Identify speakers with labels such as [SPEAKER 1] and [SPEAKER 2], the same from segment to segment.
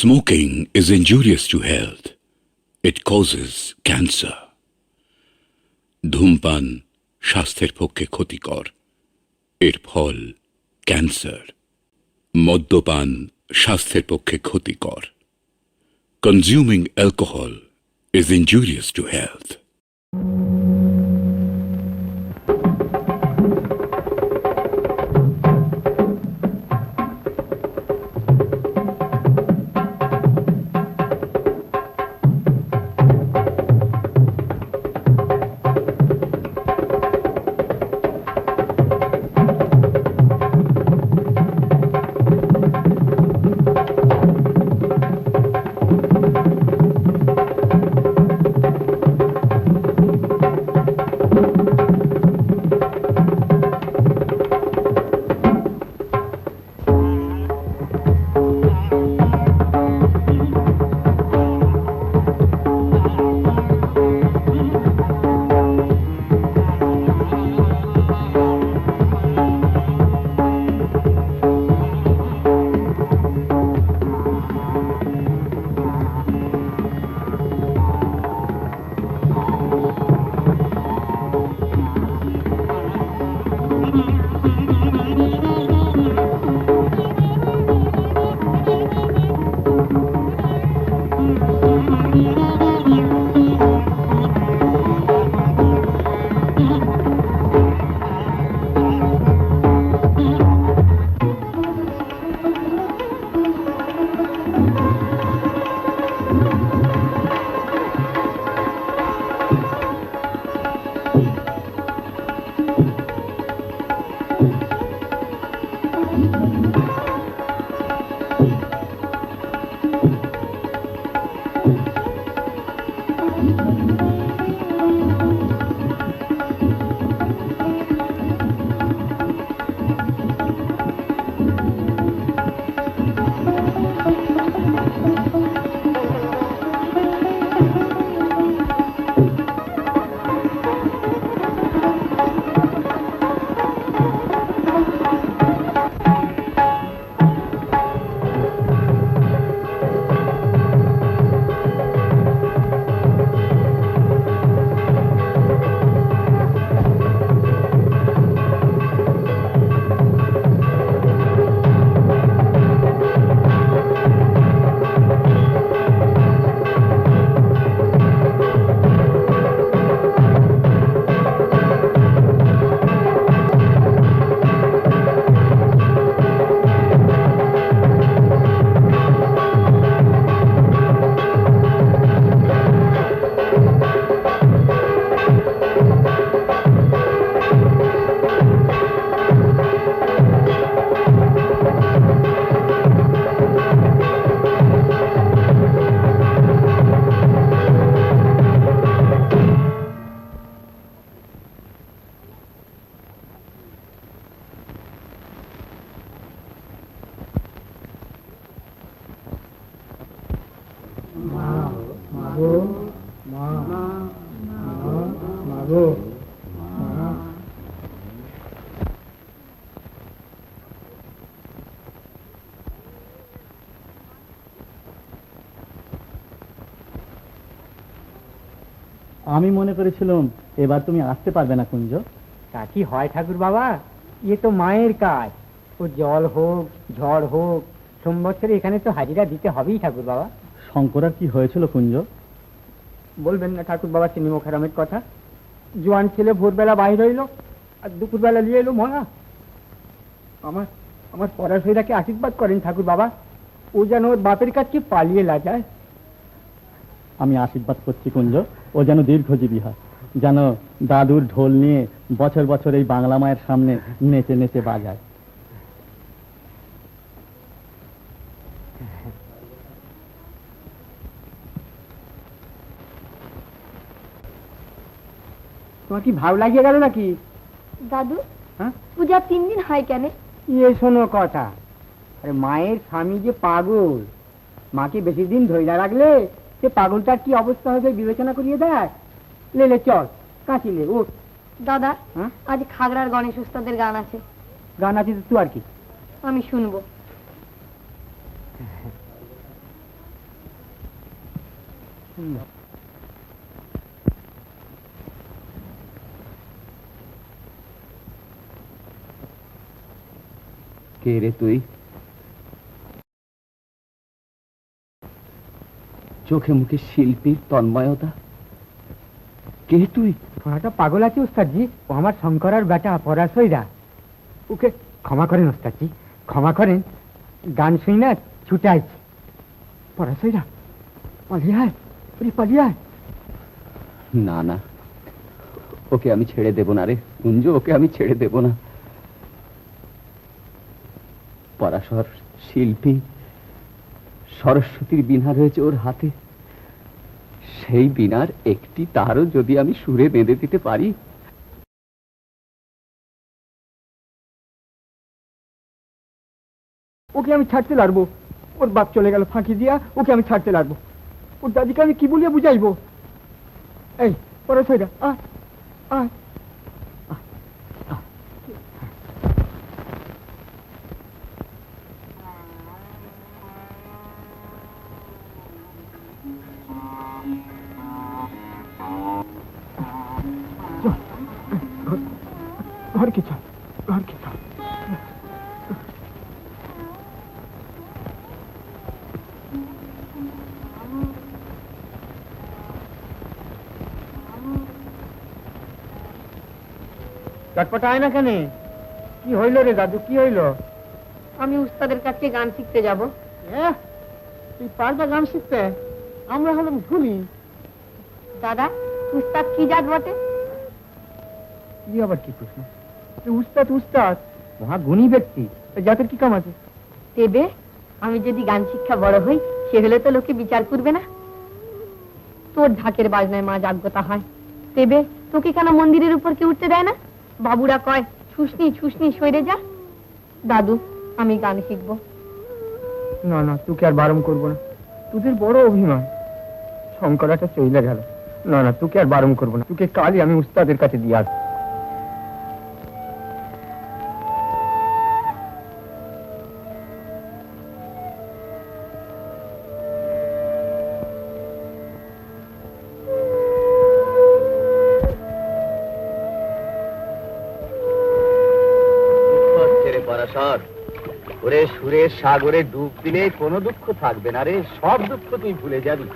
[SPEAKER 1] Smoking is injurious to health. It causes cancer. ধূমপান স্বাস্থ্যের পক্ষে ক্ষতিকর। এর ফল ক্যান্সার। মদ্যপান স্বাস্থ্যের পক্ষে ক্ষতিকর। Consuming alcohol is injurious to health.
[SPEAKER 2] আমি মনে করেছিলাম এবার তুমি আসতে পারবে না কুঞ্জ।
[SPEAKER 3] তা কি হয় ঠাকুর বাবা, এ তো মায়ের কাজ। ও জল হোক ঝড় হোক সোমবৎসরে এখানে তো হাজিরা দিতে হবেই ঠাকুর বাবা।
[SPEAKER 2] শঙ্করার কি হয়েছিল কুঞ্জ?
[SPEAKER 3] বলবেন না ঠাকুর বাবা চিনি মোখারামের কথা। জোয়ান ছেলে ভোরবেলা বাইর হইল আর দুপুরবেলা নিয়ে এলো মরা। আমার আমার পড়াশোনাকে আশীর্বাদ করেন ঠাকুর বাবা, ও যেন ওর বাপের কাছে পালিয়ে না যায়।
[SPEAKER 2] আমি আশীর্বাদ করছি কুঞ্জ, ও যেন দীর্ঘজীবী হয়, যেন দাদুর ঢোল নিয়ে বছর বছর এই বাংলা মায়ের সামনে নেচে নেচে বাজায়।
[SPEAKER 3] তোমার কি ভাব লাগিয়ে গেল নাকি
[SPEAKER 4] দাদু?
[SPEAKER 3] হ্যাঁ,
[SPEAKER 4] পূজা 3 দিন হয় কেন?
[SPEAKER 3] ইয়ে শোনো কথা, আরে মায়ের স্বামী যে পাগল, মাকে বেশি দিন ধরে রাখলে সে পাগলটার কি অবস্থা হবে বিবেচনা করিয়ে দেয়। লে চল কাঁচি লে উঠ।
[SPEAKER 4] দাদা,
[SPEAKER 3] হ্যাঁ,
[SPEAKER 4] আজ খাগড়ার গণেশ উস্তাদের গান আছে।
[SPEAKER 3] গান আছে তো তুই আর কি?
[SPEAKER 4] আমি শুনবো।
[SPEAKER 5] কে রে তুই? চোখে মুখে শিল্পীর তন্ময়তা। কে তুই?
[SPEAKER 3] থোড়াটা পাগল আছে ওস্তাদজি, ও আমার শঙ্করার বেটা পরাশইরা। ওকে ক্ষমা করেন ওস্তাদজি, ক্ষমা করেন। গান শুই না ছুটে আইছি। পরাশইরা পালিয়ে আয়, পালিয়ে আয়।
[SPEAKER 5] না না, ওকে আমি ছেড়ে দেব না রে কুঞ্জ, ওকে আমি ছেড়ে দেব না। পরাশর শিল্পী, সরস্বতীর বীণা রয়েছে ওর হাতে। সেই বীণার একটি তারও যদি আমি সুরে বেঁধে দিতে পারি।
[SPEAKER 3] ওকে আমি ছাড়তে লাগবো। ওর বাপ চলে গেল ফাঁকি দিয়া, ওকে আমি ছাড়তে লাগবো। ওর দাদিকে আমি কি বলিয়ে বুঝাইবো? এই পরাশইরা আয়, আয়। घर के चल, घर के चल। চটপটায় না কেন? কি হইল রে দাদু, কি হইল?
[SPEAKER 4] আমি উস্তাদের কাছে গান শিখতে যাব।
[SPEAKER 3] তুই পারবে গান শিখতে? আমরা হলাম ভুলি।
[SPEAKER 4] দাদা, উস্তাদ কি জাত বটে?
[SPEAKER 3] কি আবার কি প্রশ্ন? উস্তাদ উস্তাদ মহা গুণী ব্যক্তি, জাতের কি কাম আছে?
[SPEAKER 4] দেবে, আমি যদি গান শিক্ষা বড় হই, সে হলে তো লোকে বিচার করবে না। তোর ঢাকের বাজনায় মা জাগ্রতা হয়, দেবে তোকে কেন মন্দিরের উপর কি উঠতে দেয় না? বাবুরা কয় ছুসনি ছুসনি সইরে যা। দাদু, আমি গান শিখবো।
[SPEAKER 3] না না, তোকে আর বারণ করবো না। তোদের বড় অভিমান, শঙ্করাটা চলে গেল। না না, তোকে আর বারণ করবো না। তোকে কালই আমি উস্তাদের কাছে দিয়ে আসবো।
[SPEAKER 5] ওরে সুরের সাগরে ডুব দিলে কোনো দুঃখ থাকবে না রে, সব দুঃখ তুই ভুলে যাবি।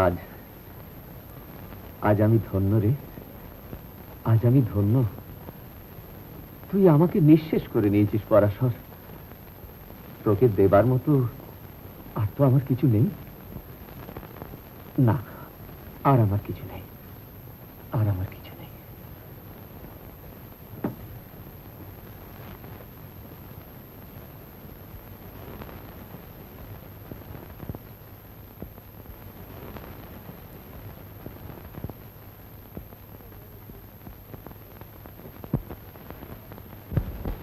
[SPEAKER 5] আজ আজ আমি ধন্য রে, আজ আমি ধন্য। তুই আমাকে নিঃশেষ করে নিয়েছিস পরাশর। তোকে দেবার মতো আর তো আমার কিছু নেই। না, আর আমার কিছু নেই, আর আমার কিছু নেই।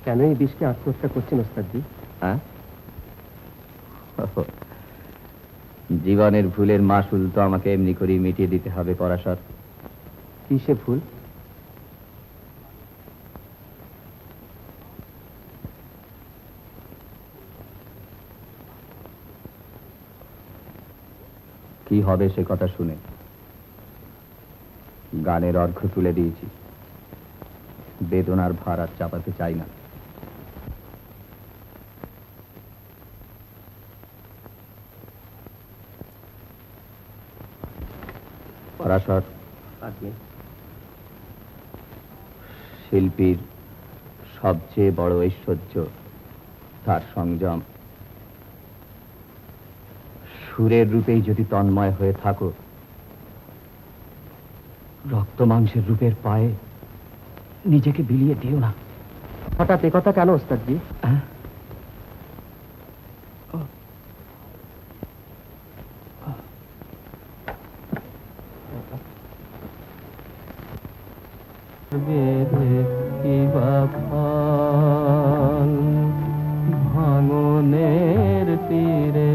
[SPEAKER 3] কেন এই বিষকে আত্মহত্যা করছেন ওস্তাদজি?
[SPEAKER 5] হ্যাঁ, জীবনের ভুলের মাসুল তো আমাকে এমনি করেই মিটিয়ে দিতে হবে পরাশর।
[SPEAKER 3] কিসে ভুল?
[SPEAKER 5] কি হবে সে কথা শুনে গানের অর্ঘ্য তুলে দিয়েছি। বেদনার ভার আর চাপাতে চাই না। পরাশর, শিল্পীর সবচেয়ে বড় ঐশ্বর্য তার সংযম। সুরের রূপেই যদি তন্ময় হয়ে থাকো, রক্ত মাংসের রূপের পায়ে নিজেকে বিলিয়ে দিও না।
[SPEAKER 3] হঠাৎ এ কথা কেন ওস্তাদজি?
[SPEAKER 2] ভাঙনের তীরে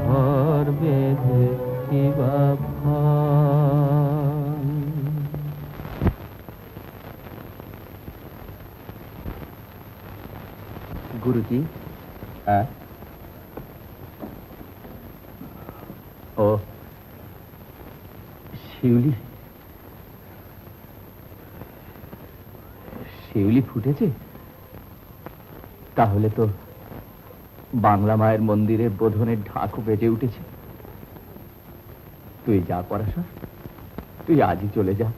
[SPEAKER 2] ঘর বেঁধে কিবা
[SPEAKER 5] গুরুজি। হ্যাঁ, ও শিউলি, শিউলি ফুটেছে? তাহলে তো বাংলা মায়ের মন্দিরে বোধনের ঢাকও বেজে উঠেছে। তুই যা পরাশর, তুই আজই চলে যা।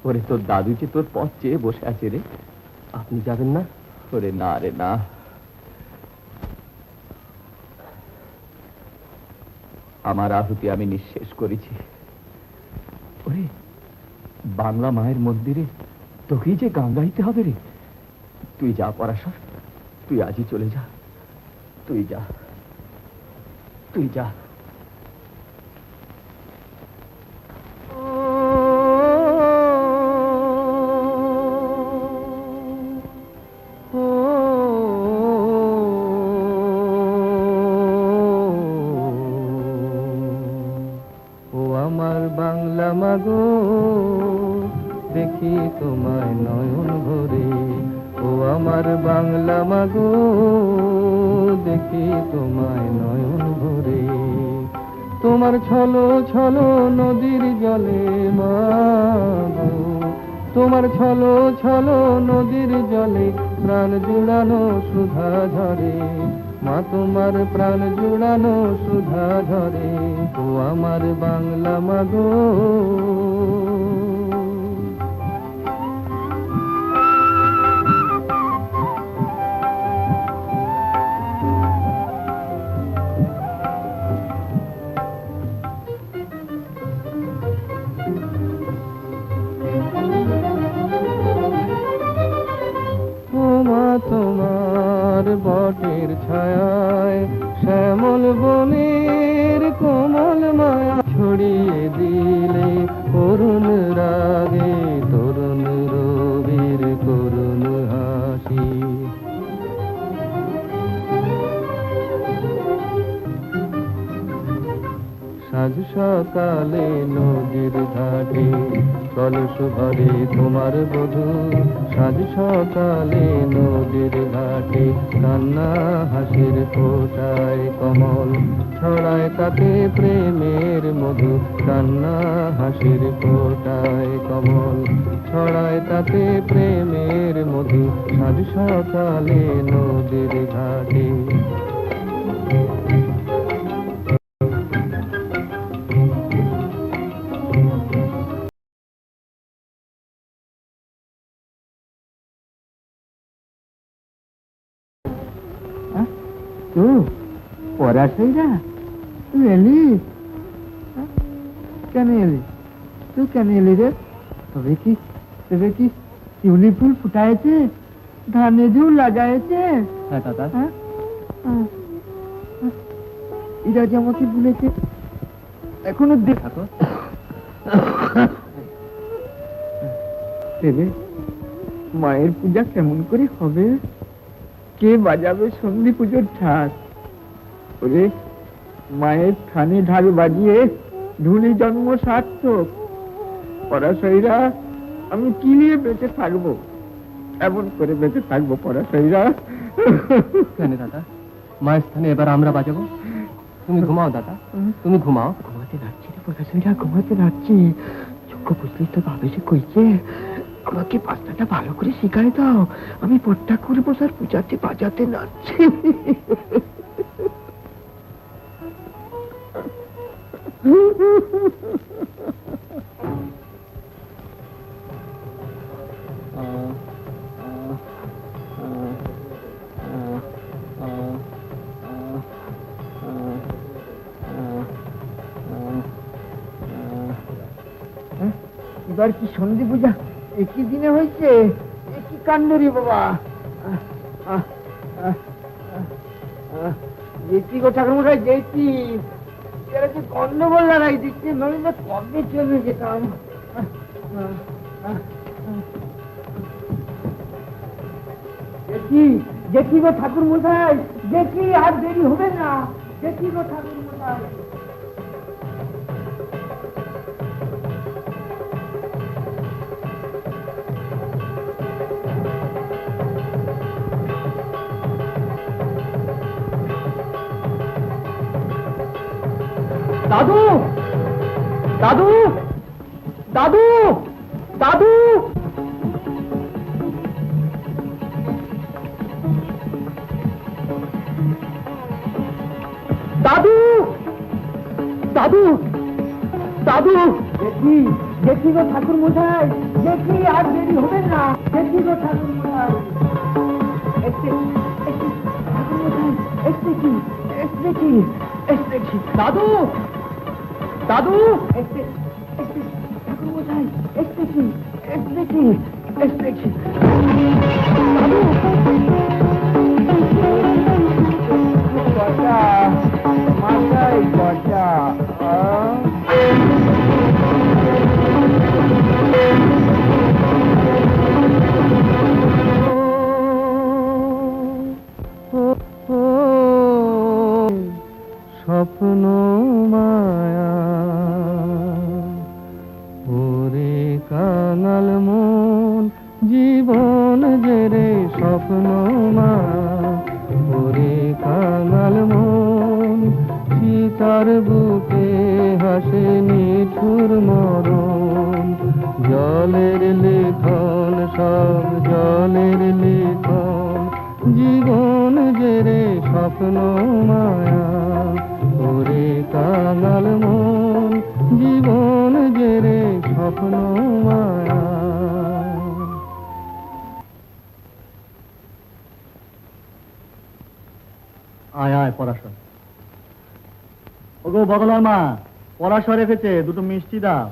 [SPEAKER 5] ওরে, তোর দাদু যে তোর পথ চেয়ে বসে আছে রে। আপনি যাবেন না? ওরে না রে না, আমার আহুতি আমি নিঃশেষ করেছি। ওরে, বাংলা মায়ের মন্দিরে তোকেই যে গান গাইতে হবে রে। তুই যা পরাশর, তুই আজই চলে যা। তুই যা, তুই যা।
[SPEAKER 2] আমার বাংলা মাগো, দেখি তোমায় নয়ন ভরে। ও আমার বাংলা মাগো, দেখি তোমায় নয়ন ভরে। তোমার ছলো ছলো নদীর জলে মাগো, তোমার ছলো ছলো নদীর জলে প্রাণ জুড়ানো সুধা ঝরে। মা তোমার প্রাণ জুড়ানো সুধা ঝরে। ও আমার বাংলা মাগো। তোমার বটের ছায়ায় শ্যামল বনের কোমল মায়া ছড়িয়ে দিলে করুণ রাগে তরুণ রবির করুণ হাসি। সাজ সকালে নদীর ঘাটে কলস ভরে তোমার বধূ। সাজ সকালে নদীর ঘাটে কান্না হাসির ফোঁটায় কমল ছড়ায় তাতে প্রেমের মধু। কান্না হাসির ফোঁটায় কমল ছড়ায় তাতে প্রেমের মধু। সাজ সকালে নদীর ঘাটে।
[SPEAKER 3] পরাশইরা, তুই এলি? কেন এলি? তুই কেন এলি রে? তবে কি শিউলি ফুল ফুটাইছে, ধানে ঝুল লাগাইছে?
[SPEAKER 2] হ্যাঁ দাদা।
[SPEAKER 3] এরা যে আমাকে বলেছে এখনো দেখা তো। দেবে মায়ের পূজা কেমন করে হবে? কে বাজাবে সন্ধি পুজোর ঠাক? ওরে, মায়ের থানে ঢাল বাজিয়ে ধুলি জন্ম সার্থক। পরাশইরা, আমি কি নিয়ে বেঁচে থাকবো? এমন করে বেঁচে থাকবো পরাশইরা?
[SPEAKER 2] কেন দাদা, মায়ের স্থানে এবার আমরা বাজাবো? তুমি ঘুমাও দাদা, তুমি ঘুমাও।
[SPEAKER 3] ঘুমাতে পারছি পড়াশোনা ঘুমাতে রাখছি, চক্ষু বুঝলি তো ভাবে সে কইছে আমাকে পাঁচটাটা ভালো করে শিখাই দাও, আমি পট্টা করে বসার পূজাতে বাজাতে নাচছি। এবার কি সন্ধি পূজা একই দিনে হয়েছে, একই কাণ্ড রে বাবা। যেটি গো ঠাকুরমশাই যেটি, এরা যে গন্ডগোল লড়াই দিচ্ছে, নইলে কবে চলে যেতাম। যেটি গো ঠাকুর মশাই, যেটি আর দেরি হবে না, যেটি গো ঠাকুর মশাই। দাদু, দাদু, দাদু, দাদু, দাদু, দাদু, দাদু, দেখি দেখি গো ঠাকুর মশাই, দেখি আর দেরি হবে না, দেখি গো ঠাকুর মশাই। ঠাকুর মশাই দেখি, দেখি, দেখি। দাদু, দাদু, ঠাকুর মশাই দেখি, দেখি, দেখি। দাদু, গজা, মাথায় গজা। স্বপ্ন মায়া ওরে কাঙাল মন, জীবন জেরে স্বপ্ন মায়া ওরে কাঙাল মন, সীতার বুকে হাসে নিঠুর মরণ, জলের লেখন সব জলের লেখন, জীবন জেরে স্বপ্ন মায়া ওরে কাঙাল মন, জীবন জেরে স্বপ্ন মায়া।
[SPEAKER 2] আয় আয় পরাশর। ওগো বদলার মা, পরাশর রেখেছে, দুটো মিষ্টি দাও।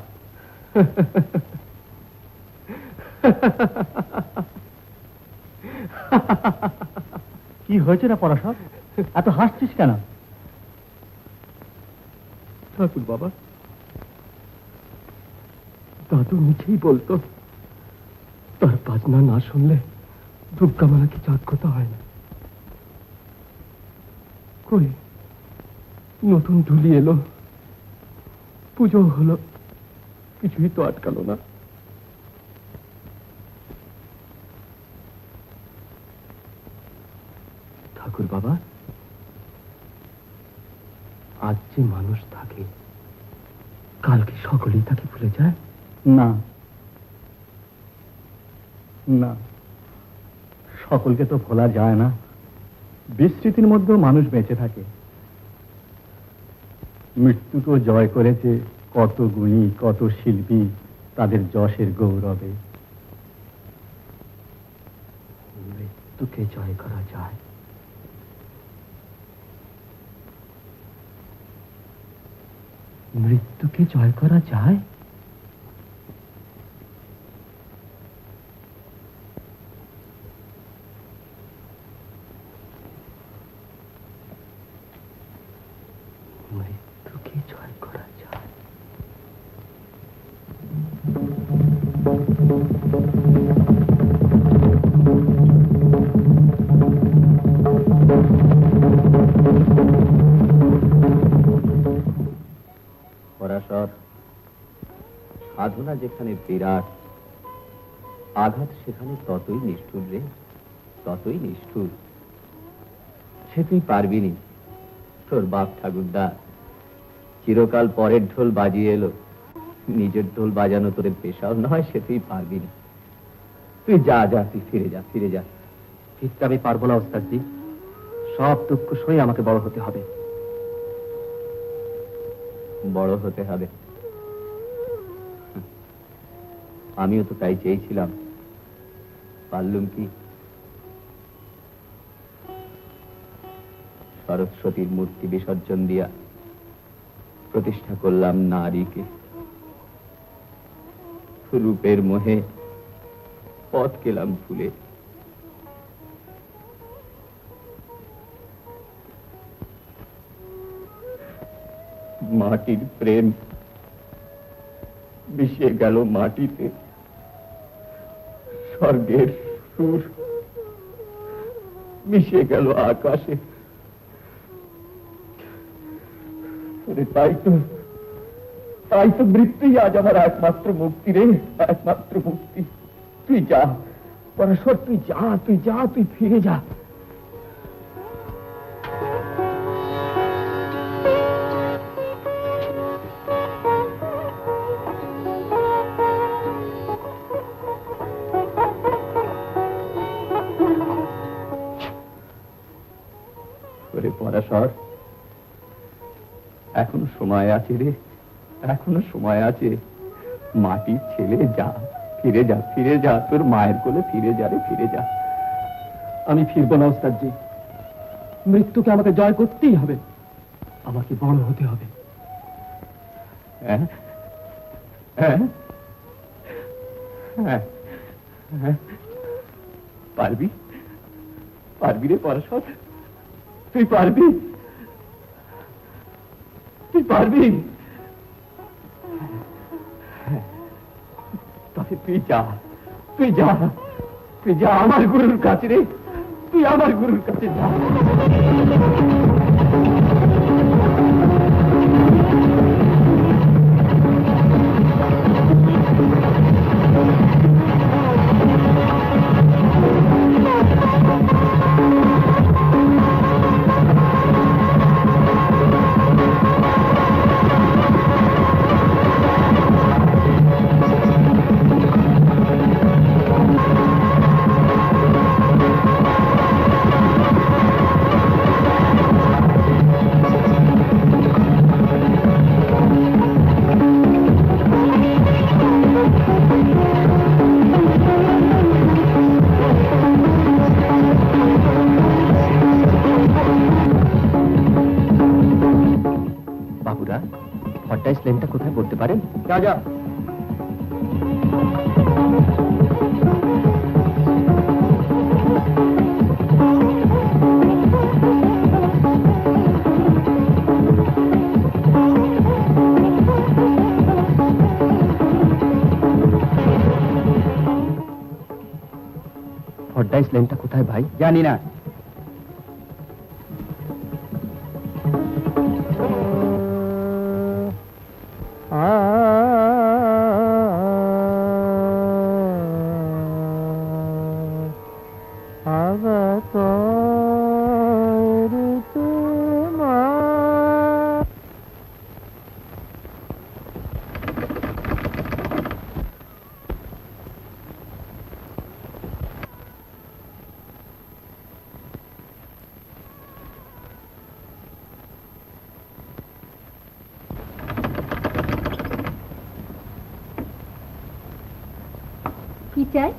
[SPEAKER 2] কি হয়েছে না পরাশর, এত হাসছিস কেন?
[SPEAKER 3] ঠাকুর বাবা, দাদু মিছেই বলতো, তার বাজনা না শুনলে দুর্গামালাকে জাগ্রত হয় না। কই নতুন ঢুলি এলো, পুজো হলো, কিছুই তো আটকালো না। ঠাকুর বাবা, আজ যে মানুষ থাকে, কালকে সকলেই তাকে ভুলে যায়।
[SPEAKER 2] না না, সকলকে তো ভোলা যায় না, বিস্মৃতির মধ্যেও মানুষ বেঁচে থাকে। মৃত্যুকেও জয় করেছে কত গুণী, কত শিল্পী তাদের যশের গৌরবে।
[SPEAKER 3] মৃত্যুকে জয় করা যায়, মৃত্যুকে জয় করা যায়। মৃত্যুকে জয় করা যায়।
[SPEAKER 5] পরাশর, সাধনা যেখানে বিরাট, আঘাত সেখানে ততই নিষ্ঠুর রে, ততই নিষ্ঠুর। সে তুই পারবি নি। তোর বাপ ঠাকুরদা চিরকাল পরের ঢোল বাজিয়ে এলো, নিজের ঢোল বাজানো তোর পেশাও নয়, সে তুই পারবি না। তুই যা যা, তুই ফিরে যা, ফিরে যা।
[SPEAKER 2] ফিরতে আমি পারবো না ওস্তাদজি, সব দুঃখ সয়ে আমাকে বড় হতে হবে।
[SPEAKER 5] বড় হতে হবে? আমিও তো তাই চেয়েছিলাম, পারলুম কি? সরস্বতীর মূর্তি বিসর্জন দিয়া প্রতিষ্ঠা করলাম নারীকে। রূপের মোহে পথ গেলাম ভুলে। মাটির প্রেম মিশিয়ে গেল মাটিতে, স্বর্গের সুর মিশিয়ে গেল আকাশে। তাই তো মৃত্যুই আজ আমার একমাত্র মুক্তি রে, একমাত্র মুক্তি। তুই যা পরশ্বর, তুই যা, তুই যা, তুই ফিরে যা। পরাশর, এখনো সময় আছে রে, এখনো সময় আছে। মাটির ছেলে, যা, ফিরে যা, ফিরে যা, তোর মায়ের কোলে ফিরে যা রে, ফিরে যা।
[SPEAKER 2] আমি ফিরবো না ওস্তাদজি, মৃত্যুকে আমাকে জয় করতেই হবে, আমাকে বড় হতে হবে।
[SPEAKER 5] হ্যাঁ হ্যাঁ হ্যাঁ হ্যাঁ, পারবি, পারবি রে পরাশর, তুই পারবি, তুই পারবি। তবে তুই যা, তুই যা, তুই যা আমার গুরুর কাছে রে, তুই আমার গুরুর কাছে যা। বাবুরা, ভট্টাইশ লেনটা কোথায় পড়তে পারেন?
[SPEAKER 2] যা যা।
[SPEAKER 5] ভট্টাইশ লেনটা কোথায় ভাই?
[SPEAKER 2] জানি না।
[SPEAKER 4] কি চাই?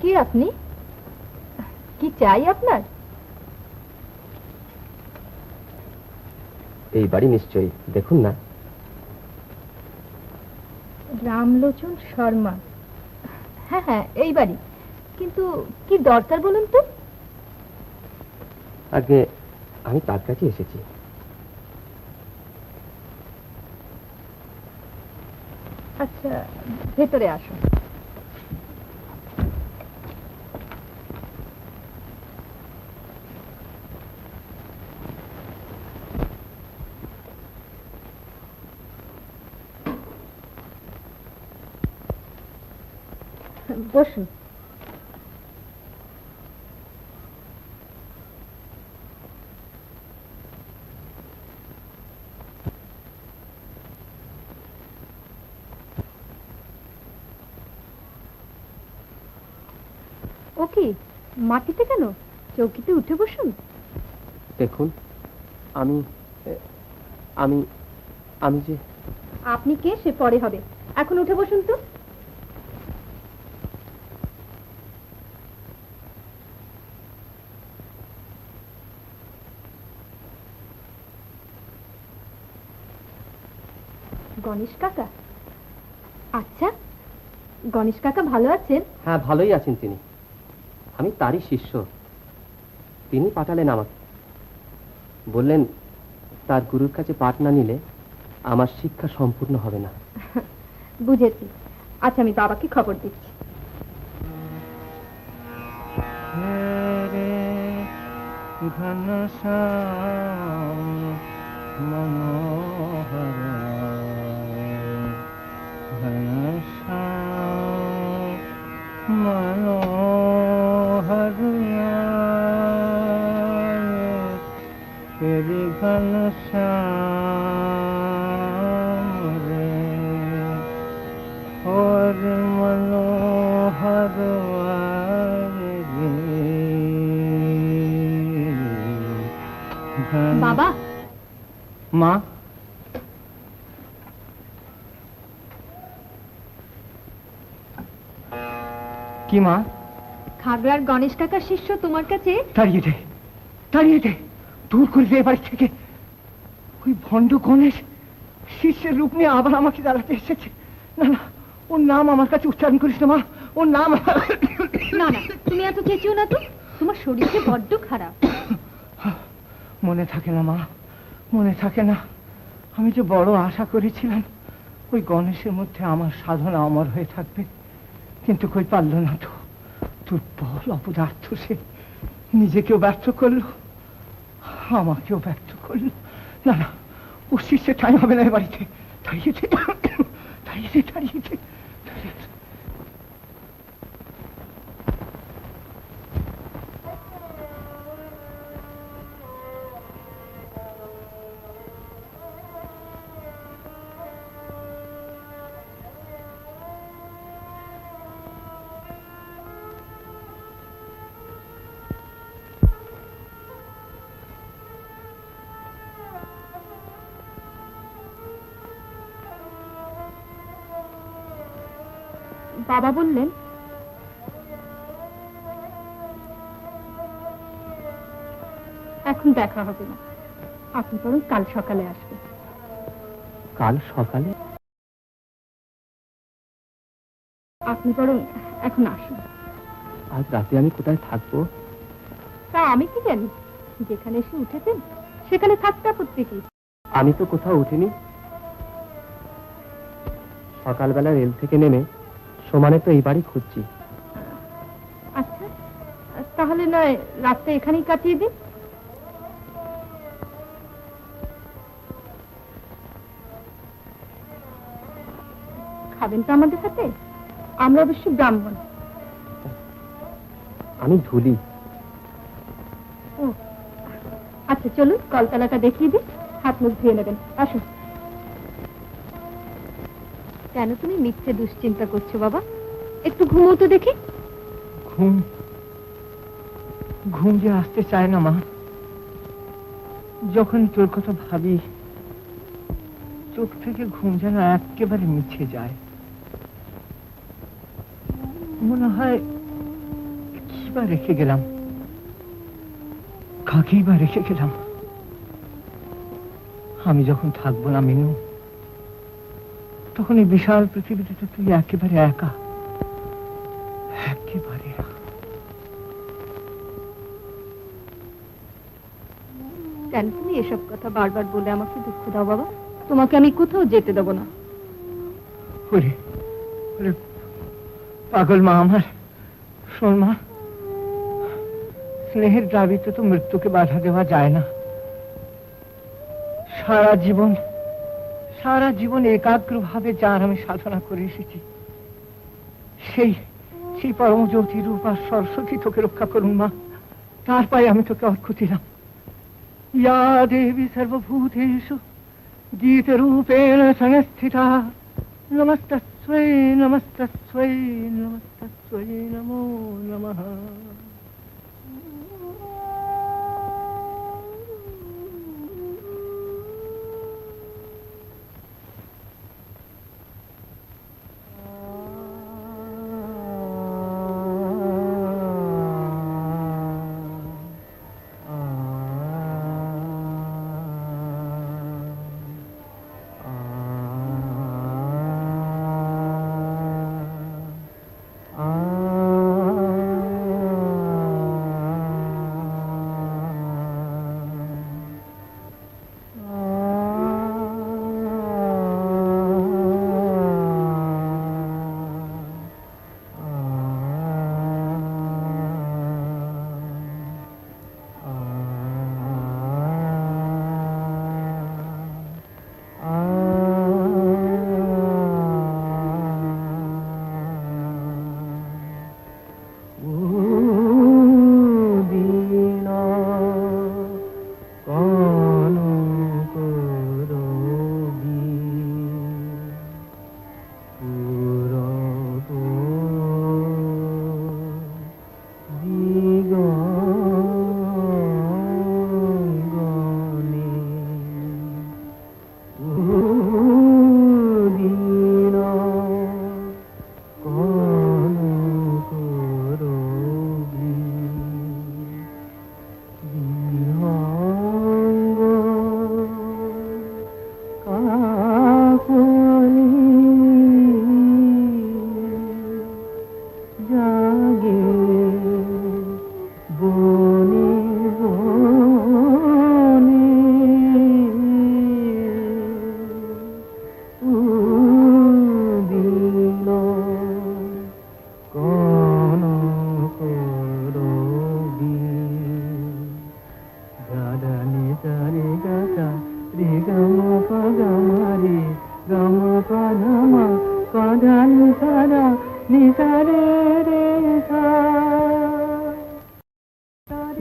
[SPEAKER 4] কি আপনি? কি চাই আপনার?
[SPEAKER 5] এই বাড়ি নিশ্চয়ই, দেখুন না।
[SPEAKER 4] রামলোচন শর্মা? হ্যাঁ হ্যাঁ, এই বাড়ি। কিন্তু কি দরকার বলুন তো?
[SPEAKER 5] আগে আমি তার কাছে এসেছি।
[SPEAKER 4] আচ্ছা, ভেতরে আসুন। বসুন। ও কি মাটিতে কেন? চৌকিতে উঠে বসুন।
[SPEAKER 5] দেখুন, আমি আমি আমি যে
[SPEAKER 4] আপনি কে সে পরে হবে, এখন উঠে বসুন তো। গণেশ কাকা? আচ্ছা, গণেশ কাকা ভালো আছেন?
[SPEAKER 5] হ্যাঁ, ভালোই আছেন তিনি। আমি তারই শিষ্য। তিনি পাঠালেন আমাকে, বললেন তার গুরুর কাছে পাঠ না নিলে আমার শিক্ষা সম্পূর্ণ হবে না।
[SPEAKER 4] বুঝেছি। আচ্ছা, আমি বাবাকে খবর দিচ্ছি। বাবা।
[SPEAKER 3] মা, কি মা?
[SPEAKER 4] খাগড়ার গণেশ কাকার শিষ্য তোমার কাছে।
[SPEAKER 3] তাড়িয়ে দে, তাড়িয়ে দে, দূর করে দে এবার থেকে। ওই ভণ্ড গণেশ শিষ্যের রূপ নিয়ে আবার আমাকে জ্বালাতে এসেছে। না না, ওর নাম আমার কাছে উচ্চারণ করিস না মা, ওর নাম।
[SPEAKER 4] না না, তুমি এত চেঁচিও না তো, তোমার শরীরটা বড্ড খারাপ।
[SPEAKER 3] মনে থাকে না মা, মনে থাকে না। আমি যে বড় আশা করেছিলাম ওই গণেশের মধ্যে আমার সাধনা অমর হয়ে থাকবে, কিন্তু কই পারল না তো। দুর্বল অপদার্থ সে, নিজেকেও ব্যর্থ করলো, আমাকেও ব্যর্থ করলো। না না, ও শিষ্যের ঠাঁই হবে না এ বাড়িতে। তাড়িয়েছে, তাড়িয়েছে, তাড়িয়েছে, তাড়িয়েছে।
[SPEAKER 4] বাবা বললেন এখন দেখা হবে না, আপনি বরং কাল সকালে আসবেন।
[SPEAKER 5] কাল সকালে?
[SPEAKER 4] আপনি বরং এখন আসুন।
[SPEAKER 5] আজ রাতে আমি কোথায় থাকবো?
[SPEAKER 4] তা আমি কি জানি, যেখানে এসে উঠেছেন সেখানে থাকতে আপত্তি কি?
[SPEAKER 5] আমি তো কোথাও উঠিনি। সকালবেলা রেল থেকে নেমে সমানে তো এই বাড়ি খুঁজছি।
[SPEAKER 4] আচ্ছা, তাহলে নয় রাতটা এখানেই কাটিয়ে দিন। খাবেন তো আমাদের সাথে? আমরা অবশ্য ব্রাহ্মণ।
[SPEAKER 5] আমি ধুলি।
[SPEAKER 4] ও আচ্ছা, চলুন কলতলাটা দেখিয়ে দিন, হাত মুখ ধুয়ে নেবেন। আসুন। কেন তুমি মিথ্যে দুশ্চিন্তা করছো বাবা? একটু ঘুমো তো দেখি।
[SPEAKER 3] ঘুম, ঘুম যে আসতে চায় না মা। যখন তোর কথা ভাবি চোখ থেকে ঘুম যেন একেবারে মিছে যায়। মনে হয় কি বা রেখে গেলাম, কাকেই বা রেখে গেলাম। আমি যখন থাকবো না মিনু, তখন এই বিশাল পৃথিবীতে তো তুই একেবারে একা, একেবারে।
[SPEAKER 4] কেন তুমি এসব কথা বারবার বলে আমাকে দুঃখ দাও বাবা? তোমাকে আমি কোথাও যেতে দেবো না।
[SPEAKER 3] ওরে ওরে পাগল মা আমার, শোন মা, স্নেহের দাবিতে তো মৃত্যুকে বাধা দেওয়া যায় না। সারা জীবন একাগ্র ভাবে যার আমি সাধনা করে এসেছি, সেই পরম জ্যোতি রূপ আর সরস্বতী তোকে রক্ষা করুন মা। তার পায়ে আমি তোকে অর্ঘ্য দিলাম। ইয়া দেবী সর্বভূতেষু গীত রূপেণ সংস্থিতা নমস্তে। নমস্তস্যৈ নমস্তস্যৈ নমস্তস্যৈ নমো নমঃ।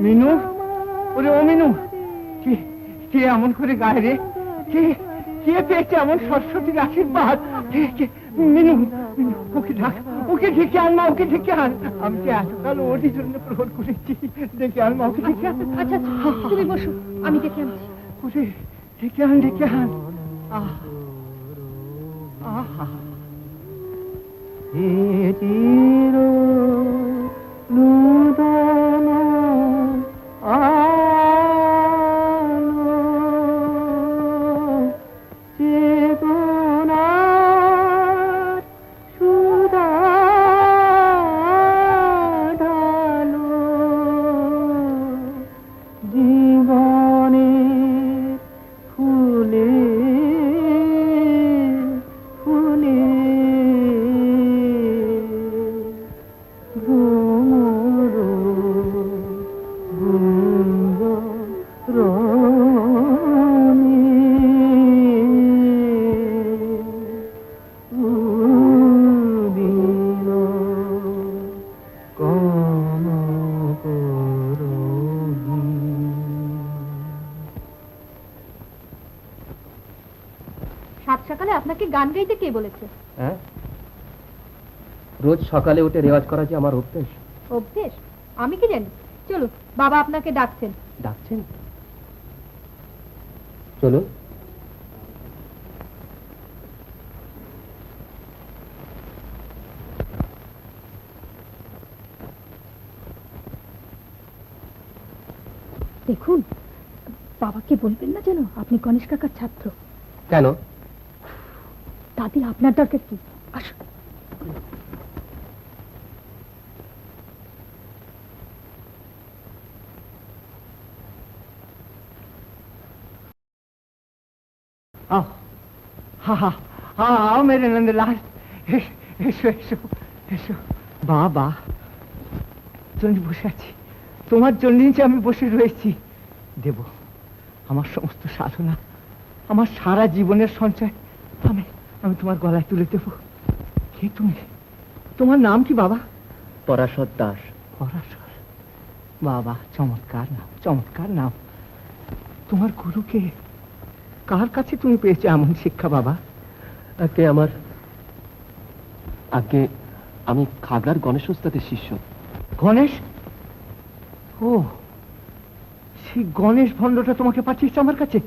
[SPEAKER 3] মিনু, ওরে ও মিনু, কে কে এমন করে গায়ে রে? কে কে পেয়েছে এমন সরস্বতীর আশীর্বাদ? মিনু, মিনু, ওকে ডাক, ওকে ডেকে আন মা, ওকে ডেকে আন। আমি যে এতকাল ওরই জন্য প্রহর করেছি, ডেকে আন মা, ওকে ডেকে আন।
[SPEAKER 4] আচ্ছা তুমি বসো, আমি দেখে আনছি।
[SPEAKER 3] ওরে ডেকে আন, ডেকে আন। আহ আহা চিরো নূতন আলো চেতনার সুধাঢালো জীবনের ফুলে ফুলে ভ্রমর গুঞ্জ রণে উদিন কনক রবি।
[SPEAKER 4] সাত সকালে আপনাকে গান গাইতে কে বলেছে?
[SPEAKER 5] হ্যাঁ, রোজ সকালে উঠে রেওয়াজ করা যে আমার অভ্যেস।
[SPEAKER 4] অভ্যেস? আমি কি জানি। চলো, বাবা আপনাকে ডাকছেন।
[SPEAKER 5] ডাকছেন? চলুন।
[SPEAKER 4] দেখুন, বাবাকে বলবেন না যেন আপনি গণেশ কাকার ছাত্র।
[SPEAKER 5] কেন?
[SPEAKER 4] দাদি, আপনার দরকার কি? আসুন।
[SPEAKER 3] आओ, हाँ हाँ हाँ, आओ मेरे नंदलाल, এসো এসো এসো। বাবা, জন্য বসে আছি, তোমার জন্যই যে আমি বসে রয়েছি। দেব আমার সমস্ত সাধনা, আমার সারা জীবনের সঞ্চয় আমি আমি তোমার গলায় তুলে দেব। কে তুমি? তোমার নাম কি বাবা?
[SPEAKER 5] পরাশর দাস।
[SPEAKER 3] পরাশর, বাবা, চমৎকার নাম, চমৎকার নাম। তোমার গুরুকে, কার কাছে তুমি পেয়েছো এমন শিক্ষা বাবা?
[SPEAKER 5] কে আমার আগে আমি খাগড়ার গণেশ ওস্তাদের শিষ্য।
[SPEAKER 3] গণেশ? ও, সেই গণেশ ভণ্ডটা তোমাকে পাঠিয়েছে আমার কাছে?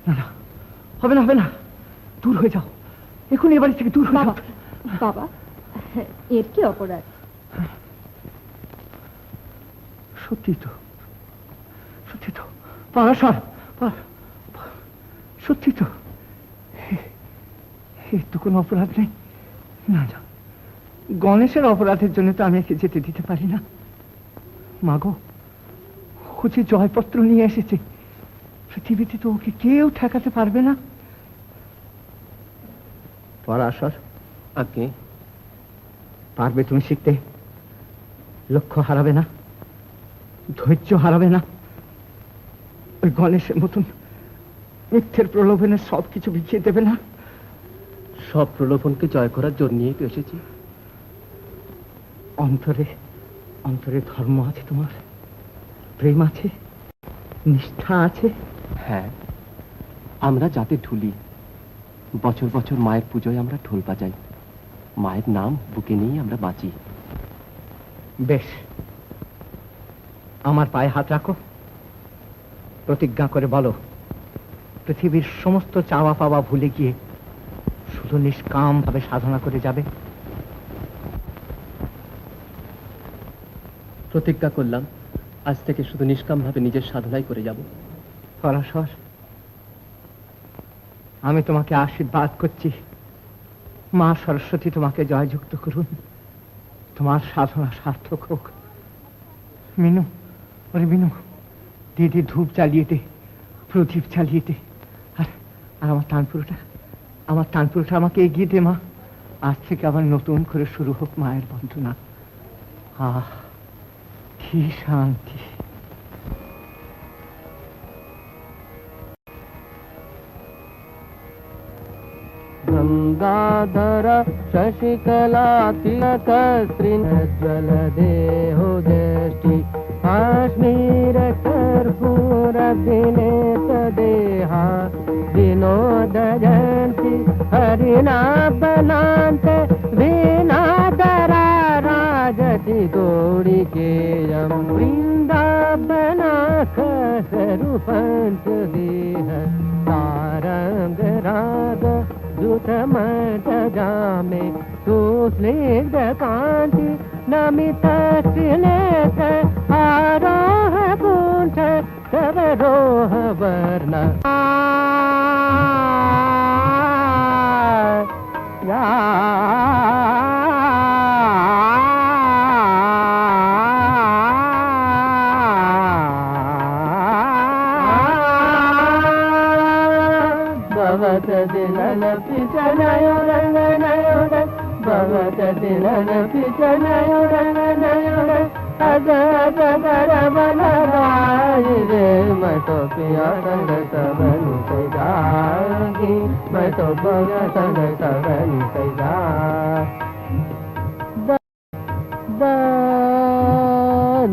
[SPEAKER 3] না না, হবে না, হবে না, দূর হয়ে যাও, এখন এ বাড়ি থেকে দূর হয়ে যাও।
[SPEAKER 4] বাবা, এর কি অপরাধ?
[SPEAKER 3] সত্যি তো, সত্যি তো, পরাশর, সত্যি তো, এর তো কোনো অপরাধ নেই। না না, গণেশের অপরাধের জন্য তো আমি একে যেতে দিতে পারি না। মাগো, ও যে জয়পত্র নিয়ে এসেছে, পৃথিবীতে তো ওকে কেউ ঠেকাতে পারবে না। পরাশর,
[SPEAKER 5] আগে
[SPEAKER 3] পারবে তুমি শিখতে? লক্ষ্য হারাবে না, ধৈর্য হারাবে না, ওই গণেশের মতন মিথ্যের প্রলোভনে সবকিছু বিছিয়ে দেবে না।
[SPEAKER 5] সব প্রলোভনকে জয় করার জন্যই তো এসেছি।
[SPEAKER 3] অন্তরে অন্তরে ধর্ম আছে তোমার, প্রেম আছে, নিষ্ঠা আছে।
[SPEAKER 5] হ্যাঁ, আমরা যাতে ঢুলি, বছর বছর মায়ের পুজোয় আমরা ঢোল বাজাই, মায়ের নাম বুকে নিয়ে আমরা বাঁচি।
[SPEAKER 3] বেশ, আমার পায়ে হাত রাখো, প্রতিজ্ঞা করে বলো, পৃথিবীর সমস্ত চাওয়া পাওয়া ভুলে গিয়ে শুধু নিষ্কাম ভাবে সাধনা করে যাবে।
[SPEAKER 5] প্রতিজ্ঞা করলাম, আজ থেকে শুধু নিষ্কাম ভাবে নিজের সাধনাই করে যাব।
[SPEAKER 3] পরাশর, আমি তোমাকে আশীর্বাদ করছি, মা সরস্বতী তোমাকে জয়যুক্ত করুন, তোমার সাধনা সার্থক হোক। মিনু, ওরে মিনু, দিদি ধূপ জ্বালিয়ে দে, প্রদীপ জ্বালিয়ে দে, আর আর আমার তানপুরটা আমাকে এগিয়ে দে মা। আজ থেকে আবার নতুন করে শুরু হোক মায়ের বন্দনা। আহ, কি শান্তি।
[SPEAKER 5] गंगाधर शशिकला तिलक त्रिनज्वल देहो दृष्टि काश्मीर कर्पूर विनेत देहा विनोद जयंती हरिनापनांत वीणाधरा राजति गौड़ी केयम वृंदावना कसरूपंत देह तारंग राग दूत मत जामे सुस्निग्ध कांति नमित त्रिनेत्र आरोह कुंठ सवरोह वर्ण भवत दिलन पिचनयोरंगनयोर भवत दिलन पिचनयोरंगनयोर अग अग गरबन राय रे मैं तो पिया संग सबन सजागी मैं तो पिया संग सबन सजा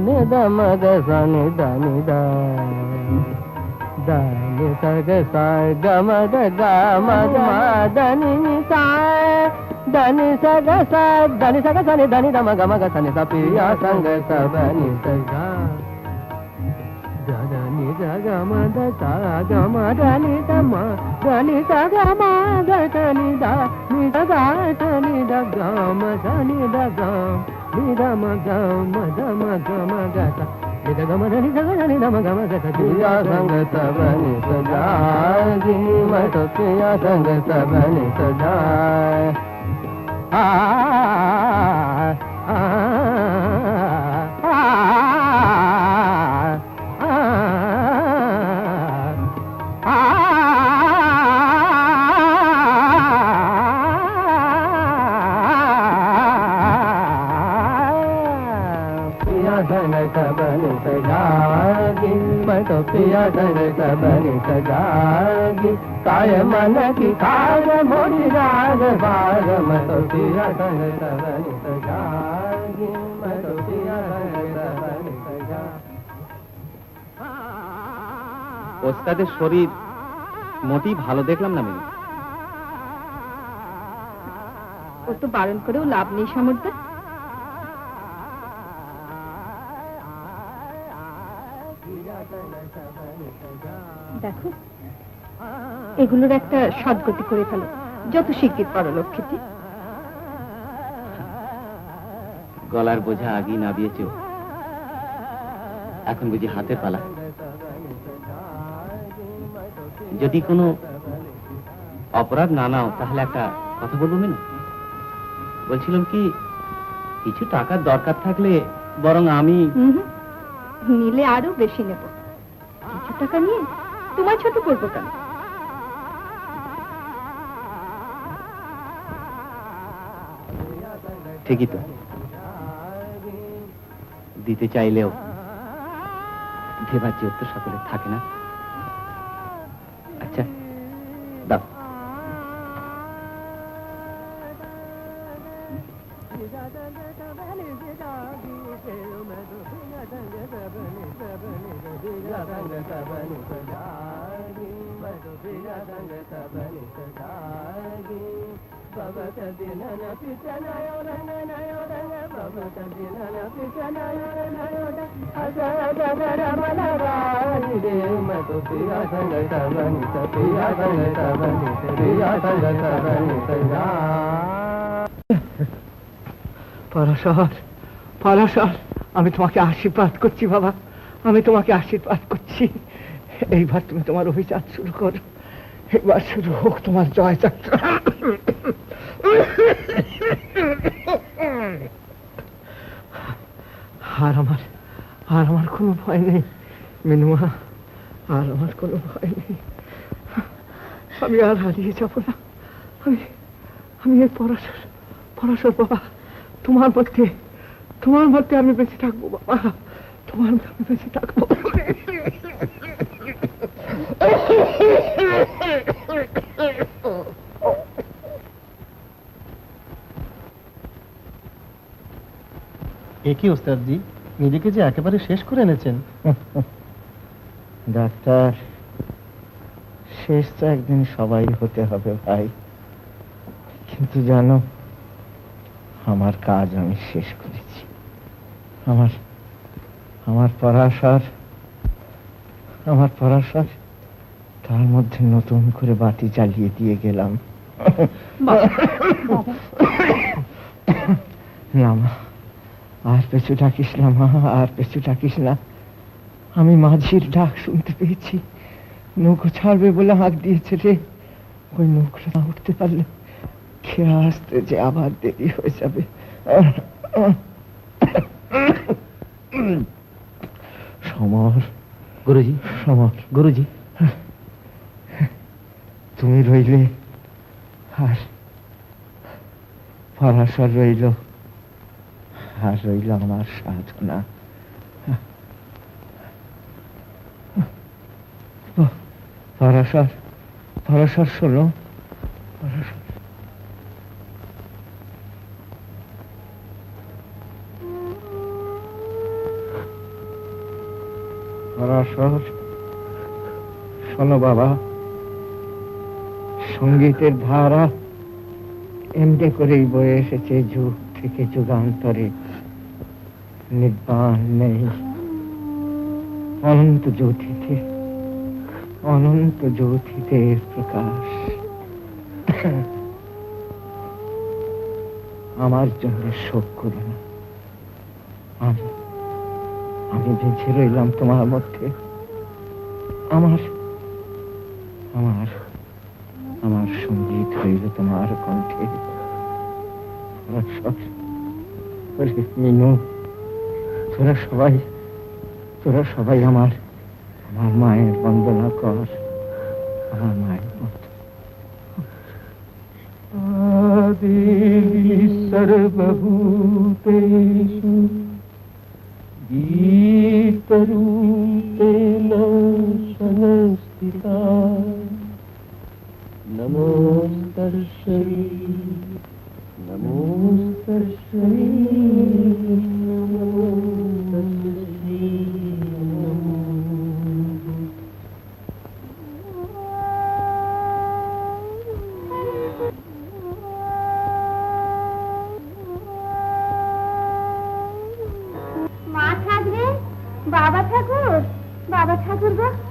[SPEAKER 5] निद मग सन धनि धनि सग सा गम गम धनि साय धनि सग सनि धनि धम गम गनि सपिया संग सबनि सगा धनि गम सा गम धनि धम धनि सगम धनि धनि धनि गम धनि गम निधम गम धम गम गता गम धनि धनि धम गम गता पिया संग सबनि सजागी मैं तो पिया संग सबनि सजाए सबनि सजागी मैं तो पिया संग सबनि सजागी काय मन की काग मोरी राग बाग मैं तो पिया संग सबनि सजागी मैं तो पिया संग सबनि सजा ওস্তাদের শরীর মোটেই ভালো দেখলাম না।
[SPEAKER 4] ও তো বারণ করেও লাভ নেই সামর্থ্য। দেখো, এগুলোর একটা সদ্গতি করে ফেলো, যত শিগগির পারো লক্ষ্মীটি।
[SPEAKER 5] গলার বোঝা আগেই নামিয়েছ, এখন বুঝি হাতের পালা। যদি কোনো অপরাধ না নাও তাহলে একটা কথা বলবো না? বলছিলাম কি, কিছু টাকার দরকার থাকলে বরং আমি
[SPEAKER 4] নিলে আরো বেশি নেব। কিছু টাকা নিয়ে তোমায় ছোট করবো কেন?
[SPEAKER 5] ঠিকই তো, দিতে চাইলেও দেবার যে তো সকলে থাকে না। আচ্ছা দাও।
[SPEAKER 3] পরাশর, পরাশর, আমি তোমাকে আশীর্বাদ করছি বাবা, আমি তোমাকে আশীর্বাদ করছি। এইবার তুমি তোমার অভিযান শুরু করো, এবার শুরু হোক তোমার জয়যাত্রা। আর আমার কোনো ভয় নেই মিনুয়া, আর আমার কোনো ভয় নেই। আমি আর হারিয়ে যাব না। আমি এই পরাশর, পরাশর বাবা, তোমার মধ্যে আমি বেঁচে থাকবো বাবা, তোমার মধ্যে আমি বেঁচে থাকবো।
[SPEAKER 2] একই ওস্তাদজি, নিজেকে যে একেবারে শেষ করে এনেছেন। ডাক্তার, শেষ তো একদিন সবাই হতে হবে ভাই, কিন্তু জানো আমার কাজ আমি শেষ করেছি। আমার পরাশর তার মধ্যে নতুন করে বাতি জ্বালিয়ে দিয়ে গেলাম। না মা, আর পেছু ডাকিস না মা, আর পেছু ডাকিস না। আমি মাঝির ডাক শুনতে পেয়েছি, নৌকো ছাড়বে বলে হাঁক দিয়েছে রে। ওই নৌকোটা না উঠতে পারলে খেয়ে আসতে যে আবার দেরি হয়ে যাবে। সমর,
[SPEAKER 5] গুরুজি,
[SPEAKER 2] সমর,
[SPEAKER 5] গুরুজি,
[SPEAKER 2] তুমি রইলে আর পরাশর রইল, আর রইল আমার সাধনা। পরাশর শোনো, পরাশর। পরাশর শোনো বাবা, সঙ্গীতের ধারা এমনি করেই বয়ে এসেছে যুগ থেকে যুগান্তরে। নির্বাণ নেই, অনন্ত জ্যোতিতে প্রকাশ। আমার জন্য শোক করো না, আমি বেঁচে রইলাম তোমার মধ্যে। আমার সঙ্গীত হইল তোমার কণ্ঠে। মিনু, তোরা সবাই আমার মায়ের বন্দনা কর, আমার মায়ের মতো। আদি সর্বভূতেষু গীতরূপেণ সংস্থিতা, নমোস্তস্যৈ নমোস্তস্যৈ নমোস্তস্যৈ নমো।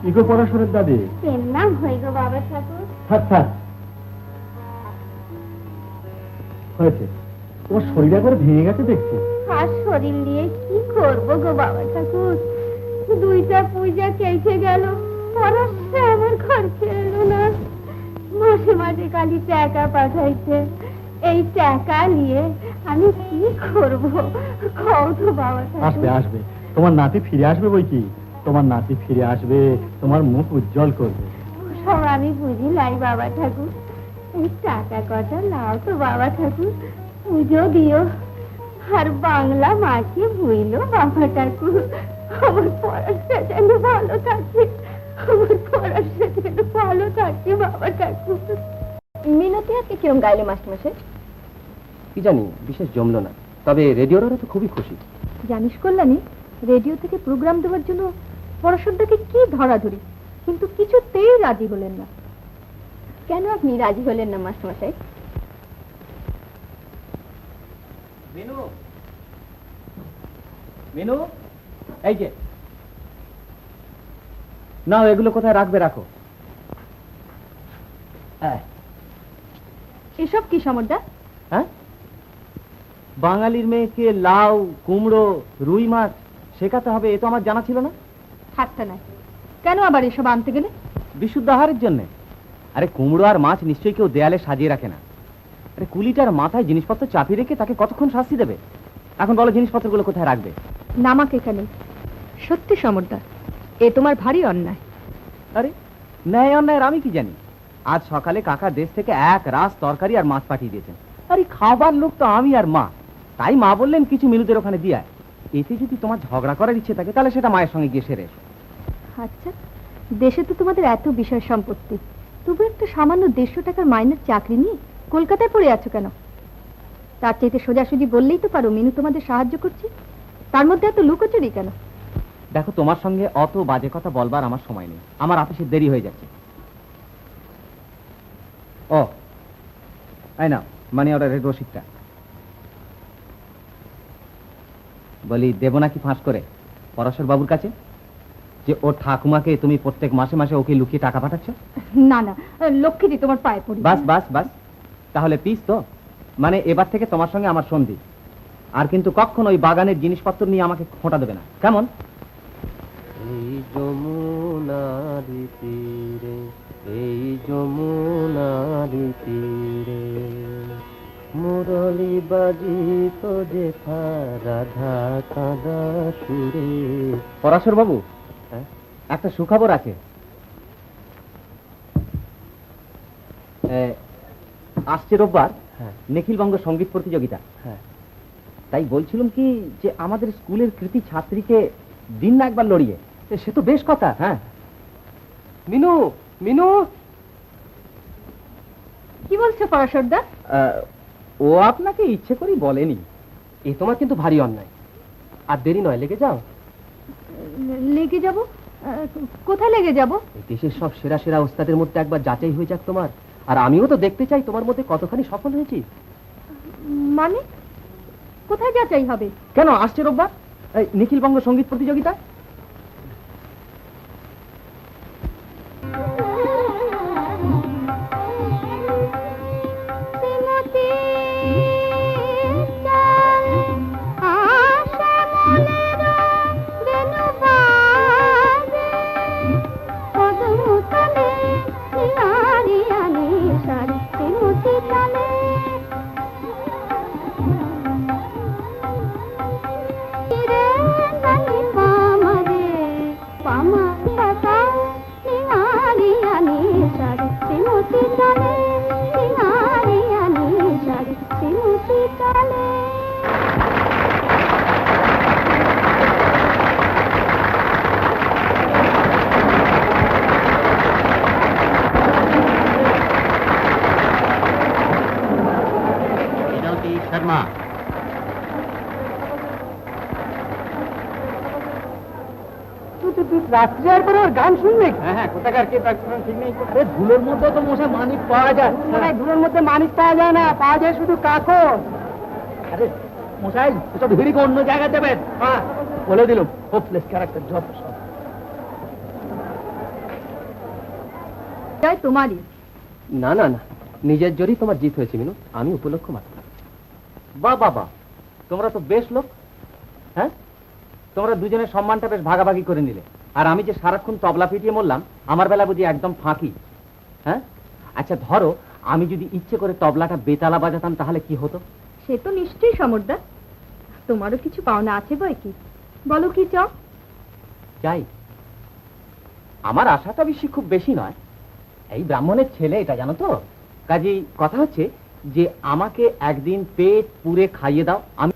[SPEAKER 3] ইগো পড়াশোনার দাদি
[SPEAKER 4] প্রেম নাম হই গো বাবা ঠাকুর।
[SPEAKER 3] আচ্ছা হয়েছে, তোমার শরীর একবার ভেঙে গেছে দেখছি।
[SPEAKER 4] আর শরীর নিয়ে কি করবো গো বাবা ঠাকুর, দুইটা পূজা কেটে গেল, পরশে আমার খরচে এলো না। মাসে মাসে খালি টাকা পাঠাইছে, এই টাকা নিয়ে আমি কি করবো কও তো বাবা
[SPEAKER 3] আসবে
[SPEAKER 4] ঠাকুর।
[SPEAKER 3] আসবে, তোমার নাতি ফিরে আসবে বই কি, তোমার নাতি ফিরে আসবে, তোমার মুখ উজ্জ্বল করবে।
[SPEAKER 4] সব আমি বুঝি লাই বাবা ঠাকুর, এই টাকা কটা নাও তো বাবা ঠাকুর, পুজো দিও আর বাংলা মাকে বুঝলো বাবা ঠাকুর। আমার পড়াশোনা যেন ভালো থাকে, আমার পড়াশোনা যেন ভালো থাকে বাবা ঠাকুর। মিনতি আজকে কিরম গাইলে মাস্টারমশাই?
[SPEAKER 5] কি জানি, বিশেষ জমলো না, তবে রেডিওরা তো খুবই খুশি।
[SPEAKER 4] জানিস কল্যাণী, রেডিও থেকে প্রোগ্রাম দেওয়ার জন্য পড়াশোনাটাকে কি ধরাধরি, কিন্তু কিছুতেই রাজি হলেন না। কেন আপনি রাজি হলেন না মাস্টারমশাই?
[SPEAKER 5] মিনু, মিনু, এই যে নাও, এগুলো কোথায় রাখবে রাখো।
[SPEAKER 4] এসব কি সমর্দা?
[SPEAKER 5] হ্যাঁ, বাঙালির মেয়েকে লাউ, কুমড়ো, রুই মাছ শেখাতে হবে, এ তো আমার জানা ছিল না।
[SPEAKER 4] থাকতে নাই, কেন আবার এসব আনতে গেলে?
[SPEAKER 5] বিশুদ্ধ আহারের জন্য। আরে কুমড়ো আর মাছ নিশ্চয়ই কেউ দেয়ালে সাজিয়ে রাখে না। আরে কুলিটার মাথায় জিনিসপত্র চাপিয়ে রেখে তাকে কতক্ষণ শাস্তি দেবে? এখন বলো জিনিসপত্রগুলো কোথায় রাখবে?
[SPEAKER 4] নামাক এখানে। সত্যি সমর্দা, এ তোমার ভারী অন্যায়।
[SPEAKER 5] আরে ন্যায় অন্যায়ের আমি কি জানি? আজ সকালে কাকা দেশ থেকে এক রাস তরকারি আর মাছ পাঠিয়ে দিয়েছেন। আরে খাবার লোক তো আমি আর মা, তাই মা বললেন কিছু মিনুদের ওখানে দিয়ে আয়। এতে যদি তোমার ঝগড়া করার ইচ্ছে থাকে তাহলে সেটা মায়ের সঙ্গে গিয়ে সেরে এসো।
[SPEAKER 4] আচ্ছা, দেশে তো তোমাদের এত বিষয় সম্পত্তি, তবু একটা সামান্য 150 টাকার মাইনের চাকরি নিয়ে কলকাতায় পড়ে আছো কেন? তার চাইতে সোজাসুজি বললেই তো পারো মিনু তোমাদের সাহায্য করছে, তার মধ্যে এত লুকোচুরি কেন?
[SPEAKER 5] দেখো, তোমার সঙ্গে অত বাজে কথা বলবার আমার সময় নেই, আমার অফিসে দেরি হয়ে যাচ্ছে। ও এই নাও মানি অর্ডারের রসিদটা। বলি, দেব নাকি ফাঁস করে পরাশর বাবুর কাছে যে ওর ঠাকুমাকে তুমি প্রত্যেক মাসে মাসে ওকে লুকিয়ে টাকা পাঠাচ্ছ?
[SPEAKER 4] না না, লক্ষ্মীজি তোমার পায়ে পড়ি।
[SPEAKER 5] বাস বাস বাস, তাহলে পিস তো, মানে এবার থেকে তোমার সঙ্গে আমার সন্ধি। আর কিন্তু কখনো ওই বাগানের জিনিসপত্র নিয়ে আমাকে খোঁটা দেবে না, কেমন? এই যমুনার তীরে, এই যমুনার তীরে মুরলি বাজিত যে রাধা কাঁদা সুরে। পরাশর বাবু, একটা সুখবর আছে। আসছে রোববার নিখিলবঙ্গ সঙ্গীত প্রতিযোগিতা। তাই বলছিলাম কি যে আমাদের স্কুলের কৃতি ছাত্রীকে দিন না একবার লড়িয়ে, সে তো বেশ কথা। হ্যাঁ, মিনু, মিনু।
[SPEAKER 4] কি বলছো পরাশরদা?
[SPEAKER 5] ও আপনাকে ইচ্ছে করেই বলেনি। এ তোমার কিন্তু ভারী অন্যায়। আর দেরি নয়, লেগে যাও।
[SPEAKER 4] লেগে যাব? কোথায় লেগে যাব?
[SPEAKER 5] দেশের সব সেরা সেরা ওস্তাদের মধ্যে একবার যাচাই হয়ে যাক তোমার। আর আমিও তো দেখতে চাই তোমার মধ্যে কতখানি সফল হয়েছি।
[SPEAKER 4] মানে কোথায় যাচাই হবে?
[SPEAKER 5] কেন, আসছে রোববার নিখিলবঙ্গ সঙ্গীত প্রতিযোগিতা।
[SPEAKER 3] শর্মা, রাত্রে আর পরে ওর গান শুনবে? হ্যাঁ হ্যাঁ, কোথাকার কে তার ঠিক নেই। ধুলোর মধ্যে তো মশা মানিক পাওয়া যায় না। ধুলোর মধ্যে মানিক পাওয়া যায় না, পাওয়া যায় শুধু কাকর। আরে মশাই, এসব ভিড়িকে অন্য জায়গায় দেবেন। হ্যাঁ, বলে দিলাম, হোপলেস ক্যারেক্টার যত সব।
[SPEAKER 4] জয় তোমারই।
[SPEAKER 5] না না না, নিজের জোরই তোমার জিত হয়েছে মিনু, আমি উপলক্ষ মাত্র। বাহ বাবা, তোমরা তো বেশ লোক। হ্যাঁ, তোমরা দুজনের সম্মানটা বেশ ভাগাভাগি করে নিলে, আর আমি যে সারাক্ষণ তবলা পিটিয়ে মরলাম, আমার বেলা বুঝি একদম ফাঁকি। হ্যাঁ, আচ্ছা ধরো আমি যদি ইচ্ছে করে তবলাটা বেতালা বাজাতাম তাহলে কি হতো?
[SPEAKER 4] সে তো নিশ্চয়ই সমর্দা, তোমারও কিছু পাওনা আছে বই কি, বলো কি চাও?
[SPEAKER 5] চাই, আমার আশাটা বেশি খুব বেশি নয়। এই ব্রাহ্মণের ছেলে এটা জানো তো, কাজেই কথা হচ্ছে যে আমাকে একদিন পেট পুরে খাইয়ে দাও। আমি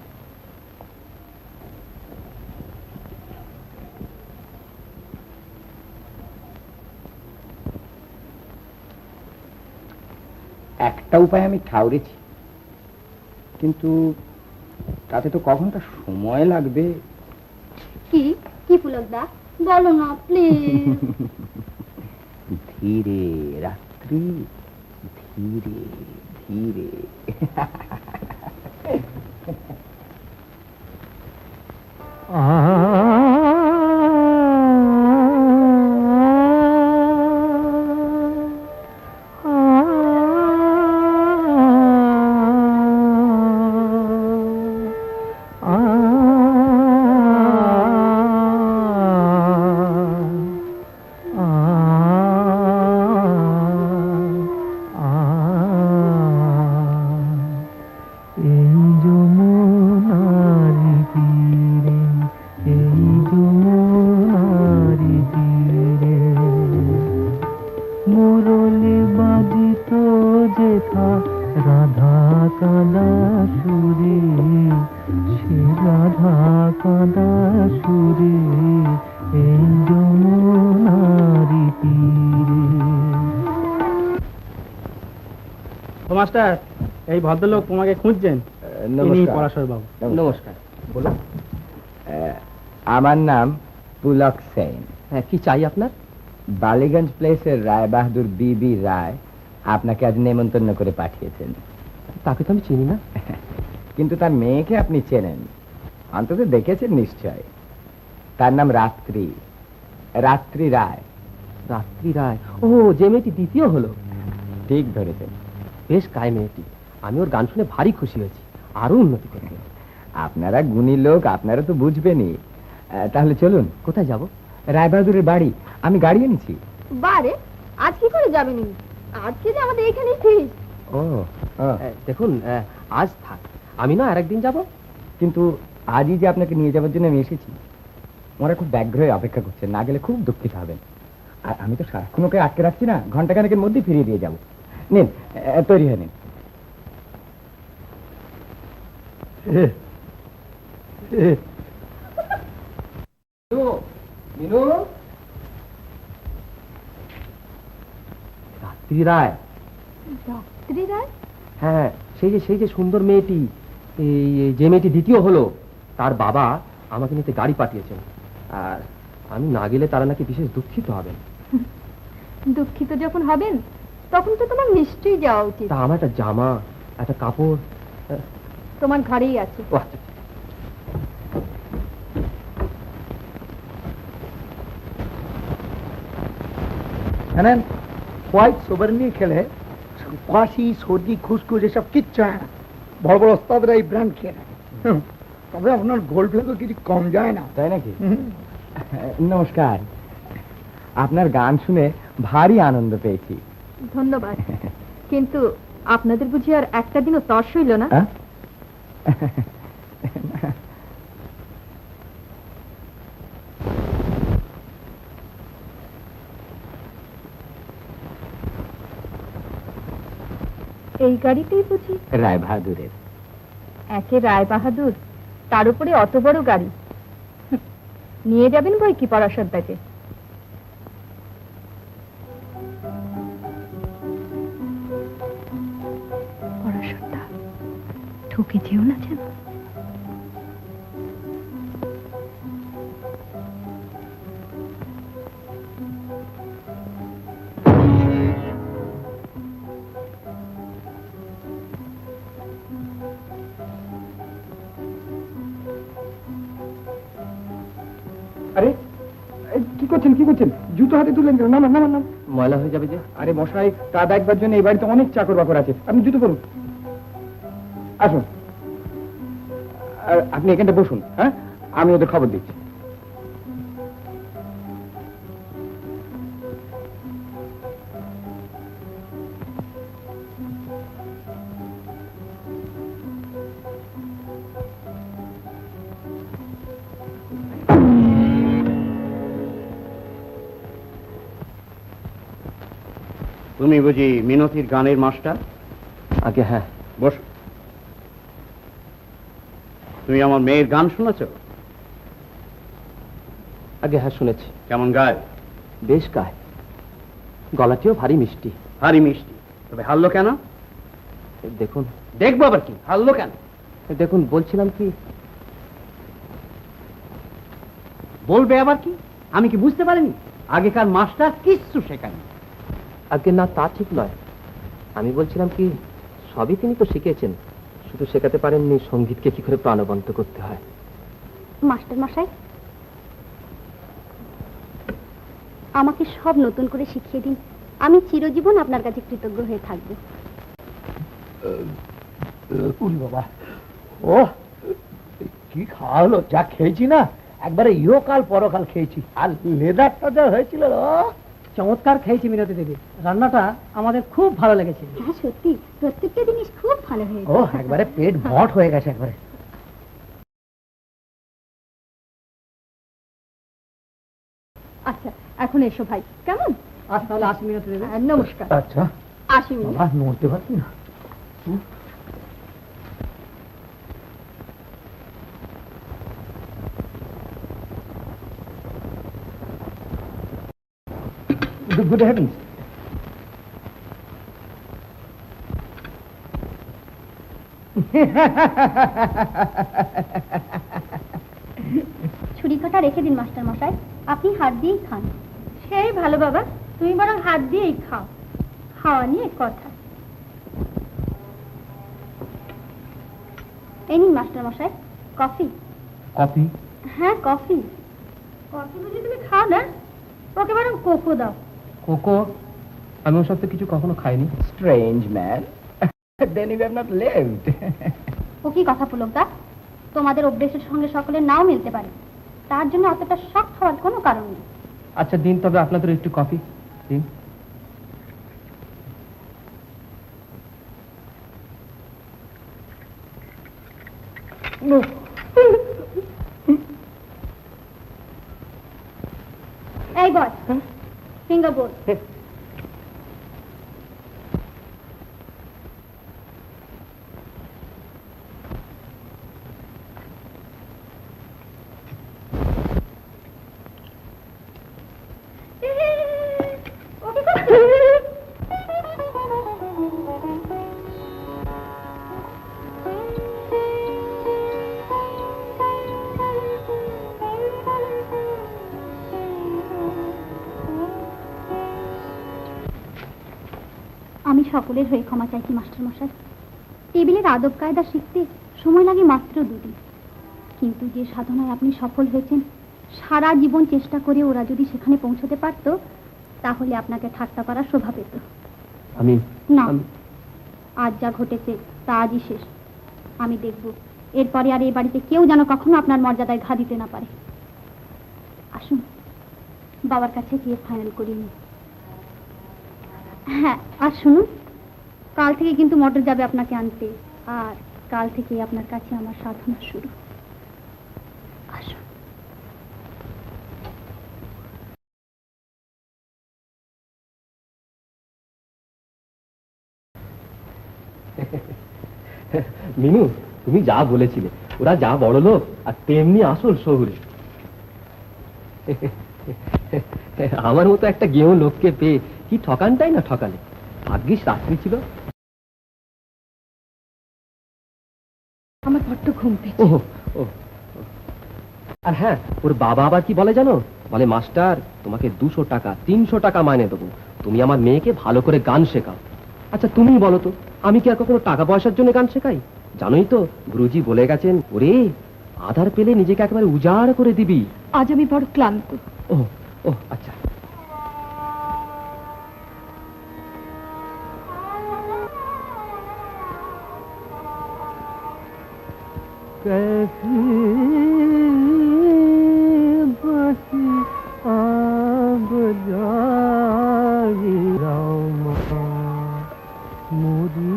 [SPEAKER 3] একটা উপায় আমি ঠাউরেছি, কিন্তু তাতে তো কখনটা সময় লাগবে।
[SPEAKER 4] কি কি পুলকদা, বলো না প্লিজ।
[SPEAKER 3] ধীরে রাত্রি, ধীরে ধীরে।
[SPEAKER 6] মাস্টার, এই ভদ্রলোক তোমাকে খুঁজছেন। পরাশর বাবু।
[SPEAKER 5] নমস্কার, বলুন।
[SPEAKER 3] আমার নাম পুলক সেন।
[SPEAKER 5] হ্যাঁ, কি চাই আপনার?
[SPEAKER 3] বালিগঞ্জ প্লেসের রায় বাহাদুর বিবি রায় আপনাকে আজ নেমন্তন্ন করে পাঠিয়েছেন।
[SPEAKER 5] তাকে তো আমি চিনি না।
[SPEAKER 3] কিন্তু তার মেয়েকে আপনি চেনেন, অন্তত দেখেছেন নিশ্চয়। তার নাম রাত্রি, রাত্রি রায়।
[SPEAKER 5] রাত্রি রায়? ও, যে মেয়েটি দ্বিতীয় হলো।
[SPEAKER 3] ঠিক ধরেছেন।
[SPEAKER 5] বেশ গায়ে মেয়েটি, আমি ওর গান শুনে ভারী খুশি হয়েছি, আরো উন্নতি করবে।
[SPEAKER 3] আপনারা গুণী লোক, আপনারা তো বুঝবেনই। তাহলে চলুন।
[SPEAKER 5] কোথায় যাব?
[SPEAKER 3] রায় বাহাদুরের বাড়ি, আমি গাড়ি এনেছি।
[SPEAKER 4] বারে, আজ কি করে যাবেন? আজকে যে আমাদের এখানেই ফিস।
[SPEAKER 3] ও,
[SPEAKER 5] দেখুন, আজ থাক, আমি না আরেকদিন যাব।
[SPEAKER 3] কিন্তু আজই যে আপনাকে নিয়ে যাওয়ার জন্য আমি এসেছি। ওরা খুব ব্যগ্র হয়ে অপেক্ষা করছে, না গেলে খুব দুঃখিত হবেন। আর আমি তো সারাক্ষণ ওকে আটকে রাখছি না, ঘন্টাখানেকের মধ্যেই ফিরিয়ে দিয়ে যাবো। নিন, তৈরি হয়ে নিন।
[SPEAKER 5] রাত্রি রায়?
[SPEAKER 4] রাত্রি রায়?
[SPEAKER 5] হ্যাঁ, সেই যে সুন্দর মেয়েটি, যে মেয়েটি দ্বিতীয় হলো, তার বাবা আমাকে নিতে গাড়ি পাঠিয়েছেন। আর আমি না গেলে তারা নাকি বিশেষ দুঃখিত হবেন।
[SPEAKER 4] দুঃখিত যখন হবেন তখন তো তোমার নিশ্চয়ই যাওয়া উচিত।
[SPEAKER 5] তা আমার একটা জামা, একটা কাপড়
[SPEAKER 4] তোমার ঘরেই আছে।
[SPEAKER 5] ও আচ্ছা।
[SPEAKER 3] জানেন, হোয়াইট সোবার নিয়ে খেলে কাশি, সর্দি, খুসখুস এসব কিচ্ছু হয় না। বড় বড় ওস্তাদরা এই ব্র্যান্ড খেয়ে নেয়। তবে আপনার গোল্ড ফ্লেভার কিছু কম যায় না, তাই নাকি? নমস্কার, আপনার গান শুনে ভারী আনন্দ পেয়েছি।
[SPEAKER 4] ধন্যবাদ। কিন্তু আপনাদের বুঝি আর একটা দিনও তর্স হইল না? এই গাড়িতেই বুঝি?
[SPEAKER 3] রায় বাহাদুরের।
[SPEAKER 4] একে রায় বাহাদুর, তার উপরে অত বড় গাড়ি। নিয়ে যাবেন বই কি পরাশরদাকে? পরাশরদা, ঠকে যেও না যেন।
[SPEAKER 3] আরে কি করছেন কি করছেন? জুতো হাতে তুললেন কেন? না না না না।
[SPEAKER 5] ময়লা হয়ে যাবে যে।
[SPEAKER 3] আরে মশাই, কাদা একবার জন্য এই বাড়িতে অনেক চাকর বাকর আছে, আপনি জুতো পরুন। আসুন, আপনি এখানটা বসুন। হ্যাঁ, আমি ওদের খবর দিচ্ছি।
[SPEAKER 7] তুমি বুঝি মিনতির গানের মাস্টার?
[SPEAKER 5] আগে হ্যাঁ।
[SPEAKER 7] বস। তুমি আমার মেয়ের গান শুনেছ?
[SPEAKER 5] আগে হ্যাঁ শুনেছি।
[SPEAKER 7] কেমন গায়?
[SPEAKER 5] বেশ গায়, গলাটিও ভারী মিষ্টি।
[SPEAKER 7] ভারী মিষ্টি, তবে হারলো কেন?
[SPEAKER 5] দেখুন
[SPEAKER 7] দেখবো আবার কি, হারলো কেন?
[SPEAKER 5] দেখুন বলছিলাম কি,
[SPEAKER 7] বলবে আবার কি? আমি কি বুঝতে পারিনি? আগেকার মাস্টার কিচ্ছু শেখানি।
[SPEAKER 5] আগে না তা ঠিক নয়, আমি বলছিলাম কি, সবই তিনি তো শিখেছেন, শুধু শেখাতে পারেননি সঙ্গীতকে কি করে প্রাণবন্ত করতে হয়।
[SPEAKER 4] মাস্টার মশাই, আমাকে সব নতুন করে শিখিয়ে দিন, আমি চিরজীবন আপনার কাছে কৃতজ্ঞ হয়ে থাকবো।
[SPEAKER 2] উরি বাবা, ও কি খাওয়া হলো! যা খেয়েছি না, একবারে ইহকাল পরকাল খেয়েছি। আর লেদারটা যা হয়েছিল,
[SPEAKER 6] চমৎকার খেয়েছি মিনতি দেবী, রান্নাটা আমাদের খুব ভালো লেগেছে।
[SPEAKER 4] হ্যাঁ সত্যি, প্রত্যেকটা জিনিস খুব ভালো হয়েছে।
[SPEAKER 2] ও একবারে পেট ভট হয়ে গেছে একবারে।
[SPEAKER 4] আচ্ছা, এখন এসো ভাই, কেমন?
[SPEAKER 6] আজ তাহলে আসি মিনতি দেবী।
[SPEAKER 4] নমস্কার।
[SPEAKER 2] আচ্ছা,
[SPEAKER 4] আসি মিনতি।
[SPEAKER 2] বাবা নড়তে পারছি না। Good heavens!
[SPEAKER 4] ছুরি কাটা রেখে দিন মাস্টার মশাই, আপনি হাত দিয়েই খান। সেই ভালো বাবা, তুমি বরং হাত দিয়েই খাও, খাওয়া নিয়ে কথা। এই নিন মাস্টার মশাই, কফি।
[SPEAKER 2] কফি?
[SPEAKER 4] হ্যাঁ কফি। কফি বুঝি তুমি খাও না? ওকে বরং কোকো দাও।
[SPEAKER 5] কোকো? আমি ওর সাথে কিছু কখনো খাইনি।
[SPEAKER 2] Strange man. Then you have not lived.
[SPEAKER 4] ও কি কথা পুলকদা, তোমাদের অভ্যেসের সঙ্গে সকলের নাও মিলতে পারে, তার জন্য অতটা শখ হওয়ার কোনো কারণ নেই।
[SPEAKER 5] আচ্ছা দিন তবে আপনাদের একটু কফি দিন।
[SPEAKER 2] No.
[SPEAKER 4] এই বল, ফিঙ্গার বোর্ড। আমি সকলের হয়ে ক্ষমা চাইছি মাস্টার মশাই, টেবিলের আদব কায়দা শিখতে সময় লাগে মাত্র 2 দিন, কিন্তু যে সাধনায় আপনি সফল হয়েছেন, সারা জীবন চেষ্টা করে ওরা যদি সেখানে পৌঁছতে পারতো, তাহলে আপনাকে ঠাট্টা করার শোভা পেত
[SPEAKER 5] আমি
[SPEAKER 4] না। আজ যা ঘটেছে তা আজই শেষ। আমি দেখব এরপরে আর এই বাড়িতে কেউ যেন কখনো আপনার মর্যাদায় ঘা দিতে না পারে। আসুন বাবার কাছে গিয়ে ফাইনাল করিয়ে নিই। হ্যাঁ, আর শুনুন, কাল থেকে কিন্তু মোটর যাবে আপনাকে আনতে, আর কাল থেকে আপনার কাছে আমার সাধনা শুরু। আসুন।
[SPEAKER 5] মিনু, তুমি যা বলেছিলে, ওরা যা বড় লোক আর তেমনি আসল শহুরে। আমার মতো একটা গেঁয়ো লোককে পেয়ে কি ঠকানটাই না ঠকালে। ভাগ্যিস রাত্রি ছিল।
[SPEAKER 4] আমার বড্ড ঘুম পেয়েছে।
[SPEAKER 5] ওহ, ও, আর হ্যাঁ, ওর বাবা আবার কি বলে জানো? বলে মাস্টার, তোমাকে 200 টাকা 300 টাকা মাইনে দেবো, তুমি আমার মেয়েকে ভালো করে গান শেখাও। আচ্ছা তুমি বলো তো, আমি কি আর কখনো টাকা পয়সার জন্য গান শেখাই? জানোই তো গুরুজি বলে গেছেন, ওরে আধার পেলে নিজেকে একেবারে উজাড় করে দিবি।
[SPEAKER 4] আজ আমি বড় ক্লান্ত।
[SPEAKER 5] ও ও আচ্ছা।
[SPEAKER 2] कैसी बसी आब जाई रामा मोरी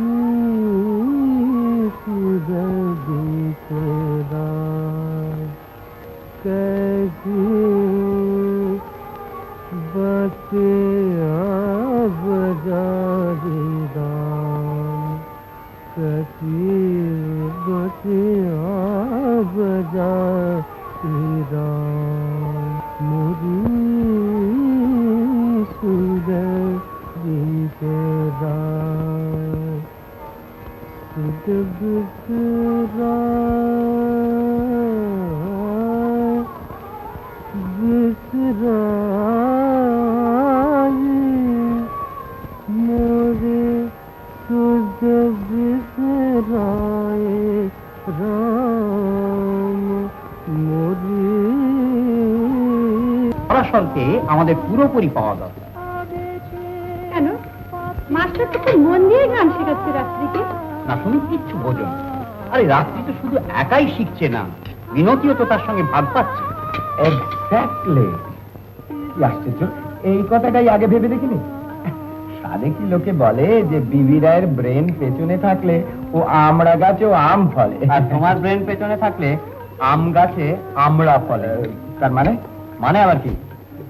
[SPEAKER 2] सुरभि तेरा कैसी बसी आब जाई राम कैसी बसी आब जाई राम मोरी सुरभि तेरा मोरे सुध बिसराए राम मोरी
[SPEAKER 7] পরাশরকে আমাদের পুরোপুরি পাওয়া দরকার।
[SPEAKER 4] কেন মাস্টার তো খুব মন দিয়ে গান শেখাচ্ছে রাত্রিকে।
[SPEAKER 7] না শুনি কিচ্ছু বোঝো না। আরে রাত্রি তো শুধু একাই শিখছে না, মিনতিও তো তার সঙ্গে ভাগ পাচ্ছে।
[SPEAKER 3] এক্স্যাক্টলি। কি আশ্চর্য, এই কথাটাই আগে ভেবে দেখিনি। সাদে কি লোকে বলে যে বিবি রায়ের ব্রেন পেছনে থাকলে ও আমড়া গাছেও আম ফলে,
[SPEAKER 7] আর তোমার ব্রেন পেছনে থাকলে
[SPEAKER 3] আম গাছে আমড়া ফলে। তার মানে?
[SPEAKER 7] মানে আবার কি?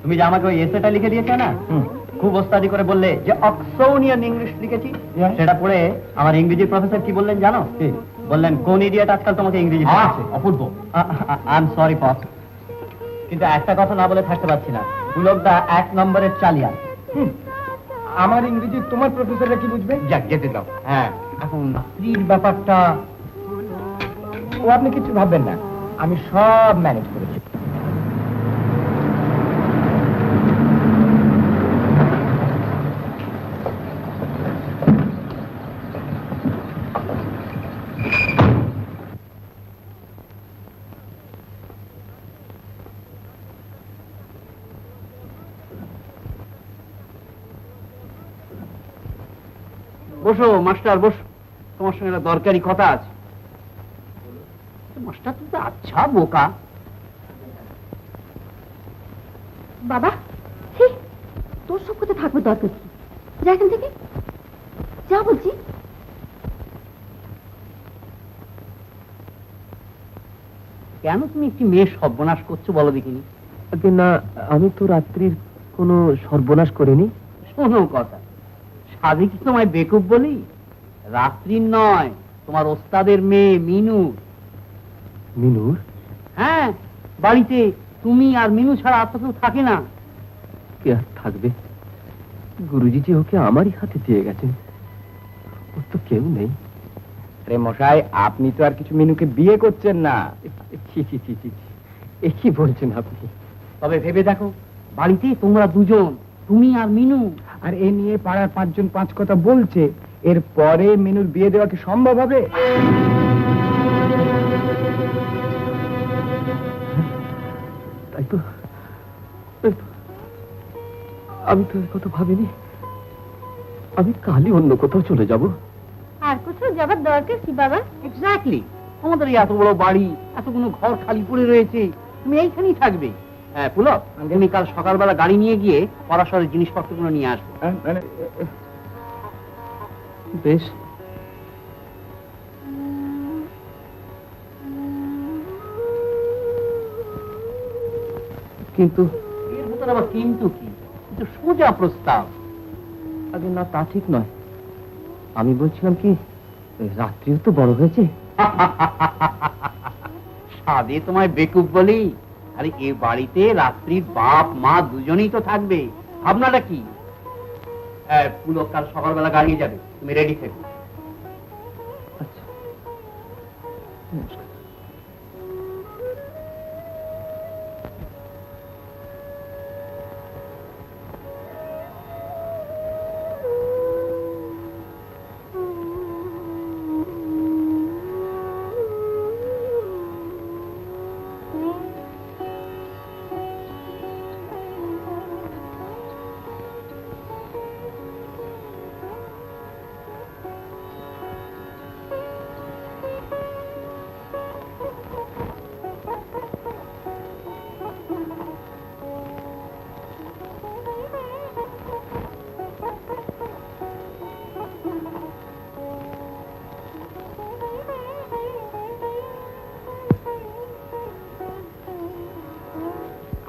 [SPEAKER 7] তুমি যে আমাকে ওই এসেটা লিখে দিয়েছো না, খুব ওস্তাদি করে বললে যে অক্সোনিয়ান ইংলিশ লিখেছি, সেটা পড়ে আমার ইংরেজির প্রফেসর কি বললেন জানো? বললেন কোন ইডিয়েট আজকাল তোমাকে ইংরেজি শেখাচ্ছে? অপূর্ব। আই এম সরি পপ, কিন্তু একটা কথা না বলে থাকতে পারছি না। পুলকদা 1 নম্বরের চালিয়া।
[SPEAKER 3] আমার ইংরেজি তোমার প্রফেসররা কি বুঝবে?
[SPEAKER 7] যাক যেতে দাও। হ্যাঁ, এখন স্ত্রীর ব্যাপারটা
[SPEAKER 3] ও আপনি কিছু ভাববেন না, আমি সব ম্যানেজ করেছি।
[SPEAKER 7] বসো মাস্টার, বসো, তোমার সঙ্গে একটা দরকারি কথা আছে। মাস্টার তুমি তো আচ্ছা বোকা।
[SPEAKER 4] বাবা ছি, তোর সব কথা থাকবে দরকার কি? যা এখান থেকে, যা বলছি।
[SPEAKER 7] কেন তুমি একটি মেয়ের সর্বনাশ করছো বলো দেখিনি?
[SPEAKER 5] না, আমি তো রাত্রির কোনো সর্বনাশ করিনি।
[SPEAKER 7] শোনো কথা, সাধে কি তোমায় বেকুব বলি? রাত্রির নয়, তোমার ওস্তাদের মেয়ে মিনুর।
[SPEAKER 5] মিনুর?
[SPEAKER 7] হ্যাঁ, বাড়িতে তুমি আর মিনু ছাড়া আর তো কেউ থাকে না।
[SPEAKER 5] কে আর থাকবে? গুরুজি যে ওকে আমারই হাতে দিয়ে গেছেন, ওর তো কেউ নেই।
[SPEAKER 3] আরে মশাই, আপনি তো আর কিছু মিনুকে বিয়ে করছেন না।
[SPEAKER 5] ছি ছি ছি ছি, এ কি বলছেন আপনি?
[SPEAKER 7] তবে ভেবে দেখো, বাড়িতে তোমরা দুজন, তুমি আর মিনু।
[SPEAKER 3] আর এ নিয়ে পাড়ার 5 জন 5 কথা বলছে, এর পরে মিনুর বিয়ে দেওয়া কি সম্ভব হবে?
[SPEAKER 5] তাই তো, তাই তো। আমি তো এর কথা ভাবিনি। আমি কালই অন্য কোথাও চলে যাব।
[SPEAKER 4] আর কোথাও যাবার দরকার কি বাবা?
[SPEAKER 7] এক্স্যাক্টলি, আমাদের এই এত বড় বাড়ি, এতগুলো ঘর খালি পড়ে রয়েছে, তুমি এইখানেই থাকবে। হ্যাঁ পুলক, তুমি কাল সকালবেলা গাড়ি নিয়ে গিয়ে পরাশরের জিনিসপত্রগুলো নিয়ে আসবে।
[SPEAKER 5] বেশ। কিন্তু
[SPEAKER 7] এর ভেতরে আবার কিন্তু কি? কিন্তু সোজা প্রস্তাব।
[SPEAKER 5] আগে না, তা ঠিক নয়। আমি বলছিলাম কি, রাত্রিও তো বড় হয়েছে।
[SPEAKER 7] সাদে তোমায় বেকুব বলি? আরে এ বাড়িতে রাত্রির বাপ মা দুজনেই তো থাকবে, ভাবনাটা কি? পুলক কাল সকালবেলা গাড়ি যাবে, তুমি রেডি থেকো।
[SPEAKER 5] আচ্ছা, নমস্কার।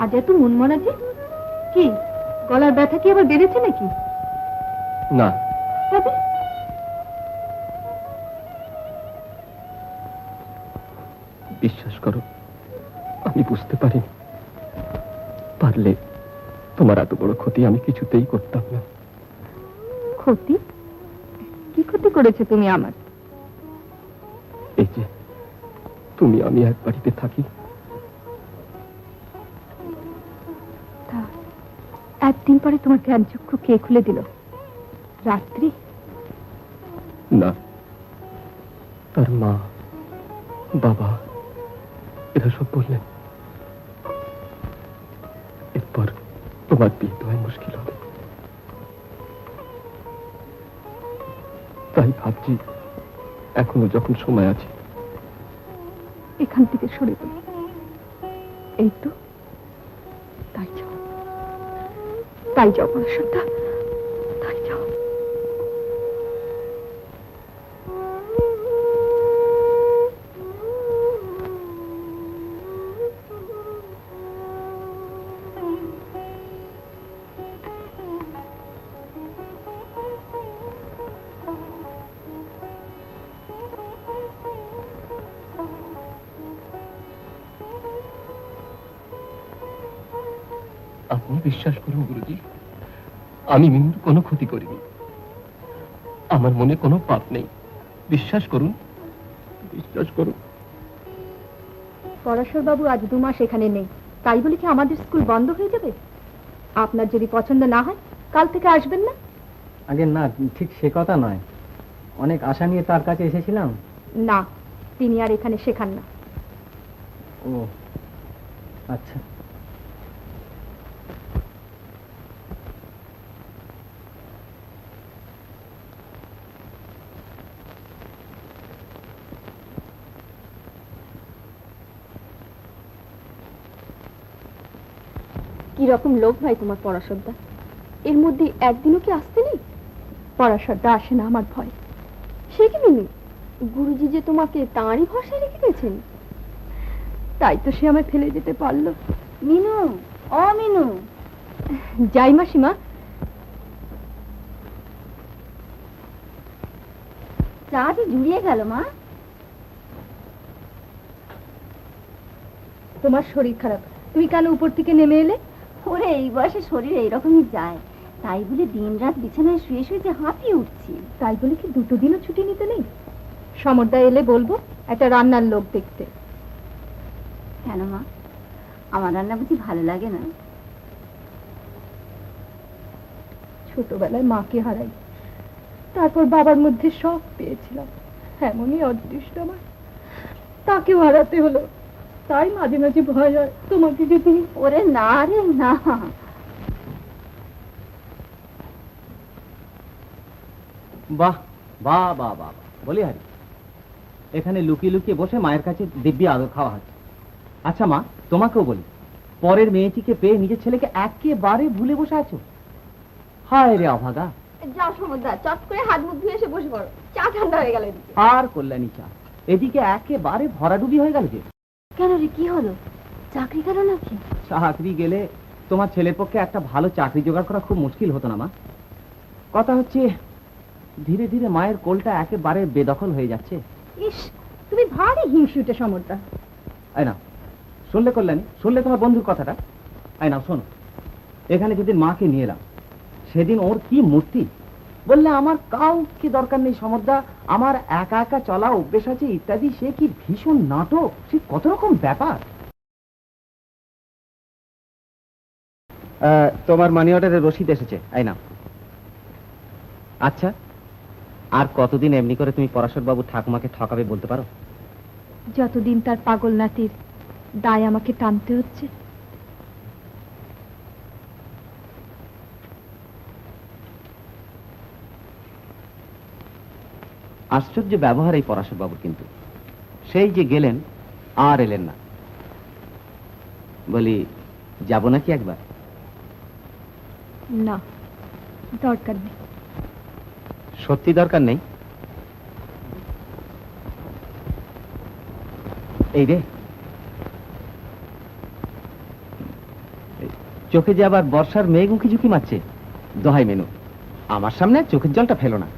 [SPEAKER 4] আজ এত মন মরা যে, কি গলার ব্যথা কি আবার বেড়েছে নাকি?
[SPEAKER 5] না,
[SPEAKER 4] তবে
[SPEAKER 5] বিশ্বাস করো, আমি বুঝতে পারিনি। পারলে তোমার এত বড় ক্ষতি আমি কিছুতেই করতাম না।
[SPEAKER 4] ক্ষতি? কি ক্ষতি করেছে তুমি আমার?
[SPEAKER 5] এই যে তুমি আমি এক বাড়িতে থাকি,
[SPEAKER 4] তা একদিন পরে তোমার জ্ঞান চক্ষু কে খুলে দিল? রাত্রি?
[SPEAKER 5] না, তার মা বাবা এরা সব বললেন এরপর তোমার বিয়ে তো হয় মুশকিল হবে। তাই ভাবছি এখনো যখন সময় আছে
[SPEAKER 4] এখান থেকে সরে পড়ি। এই তো, তাই যাও, তাই যাও পড়াশোনা, তাই যাও।
[SPEAKER 5] আপনি বিশ্বাস করুন গুরুজি, আমি মিনুর কোনো ক্ষতি করিনি। আমার মনে কোনো পাপ নেই। বিশ্বাস করুন, বিশ্বাস করুন।
[SPEAKER 4] পরাশর বাবু আজ 2 মাস এখানে নেই, তাই বলে কি আমাদের স্কুল বন্ধ হয়ে যাবে? আপনার যদি পছন্দ না হয় কাল থেকে আসবেন না?
[SPEAKER 3] আগে না, ঠিক সে কথা নয়। অনেক আশা নিয়ে তার কাছে এসেছিলাম।
[SPEAKER 4] না, তিনি আর এখানে শেখান না।
[SPEAKER 3] ও আচ্ছা।
[SPEAKER 4] কি রকম লোক ভাই তোমার পরাশরদা? এর মধ্যে একদিনও কি আসতে নেই? পরাশরদা আসে না আমার ভয়। সে কি মিনু, গুরুজি যে তোমাকে তাঁরই ভরসায় রেখে গেছেন, তাই তো সে আমায় ফেলে যেতে পারলো। মিনু, ও মিনু। যাই মাসিমা। চা যে জুড়িয়ে গেল মা। তোমার শরীর খারাপ, তুমি কেন উপর থেকে নেমে এলে?
[SPEAKER 8] ওরে এই বয়সে শরীর এইরকমই যায়, তাই বলে দিন রাত বিছানায় শুয়ে শুয়ে যে হাঁপিয়ে উঠছি।
[SPEAKER 4] তাই বলে কি 2 দিনও ছুটি নিতে নেই? সমরদা এলে বলবো একটা রান্নার লোক দেখতে।
[SPEAKER 8] কেন মা, আমার রান্না বুঝি ভালো লাগে না?
[SPEAKER 4] ছোটবেলায় মাকে হারাই, তারপর বাবার মধ্যে সব পেয়েছিলাম। এমনই অদৃষ্ট আমার, তাকেও হারাতে হলো। তাই মাঝে মাঝে ভয় হয় তোমাকে যদি।
[SPEAKER 8] ওরে না রে না।
[SPEAKER 7] বাহ বাহ বাহ বাহ, বলি হারি, এখানে লুকিয়ে লুকিয়ে বসে মায়ের কাছে দিব্যি আদর খাওয়া হচ্ছে। আচ্ছা মা, তোমাকেও বলি, পরের মেয়েটিকে পেয়ে নিজের ছেলেকে একেবারে ভুলে বসে আছো। হায় রে অভাগা।
[SPEAKER 4] যাও সমরদা, চট করে হাত মুখ ধুয়ে এসে বসে পড়ো, চা ঠান্ডা হয়ে গেল এদিকে।
[SPEAKER 7] আর কল্যাণী চা, এদিকে একেবারে ভরাডুবি হয়ে গেল যে।
[SPEAKER 8] কেন রে, কি হলো? চাকরি কেন নাকি?
[SPEAKER 7] চাকরি গেলে তোমার ছেলের পক্ষে একটা ভালো চাকরি জোগাড় করা খুব মুশকিল হতো না মা? কথা হচ্ছে ধীরে ধীরে মায়ের কোলটা একেবারে বেদখল হয়ে যাচ্ছে।
[SPEAKER 4] ইস, তুমি ভারী হিংসুটে সমরদা।
[SPEAKER 7] আয় না, শুনলে কল্যাণী, শুনলে তোমার বন্ধুর কথাটা? আয় না শোনো, এখানে যেদিন মাকে নিয়ে এলাম সেদিন ওর কি মূর্তি! বললে আমার কাউকে দরকার নেই সমরদা, আমার একা একা চলা অভ্যেস আছে ইত্যাদি। সে কি ভীষণ নাটক, সে কত রকম ব্যাপার। তোমার মানি অর্ডারের রসিদ এসেছে, আয় না। আচ্ছা, আর কতদিন এমনি করে তুমি পরাশর বাবু ঠাকুমাকে ঠকাবে বলতে পারো?
[SPEAKER 4] যতদিন তার পাগল নাতির দায় আমাকে টানতে হচ্ছে।
[SPEAKER 7] আশ্চর্য ব্যবহার এই পরাশর বাবুর, কিন্তু সেই যে গেলেন আর এলেন না। বলি, যাব নাকি একবার?
[SPEAKER 4] না, দরকার নেই।
[SPEAKER 7] সত্যি দরকার নেই? এই রে,
[SPEAKER 5] চোখে যে আবার বর্ষার মেঘ উঁকি ঝুঁকি মারছে। দোহাই মেনু, আমার সামনে চোখের জলটা ফেলো না।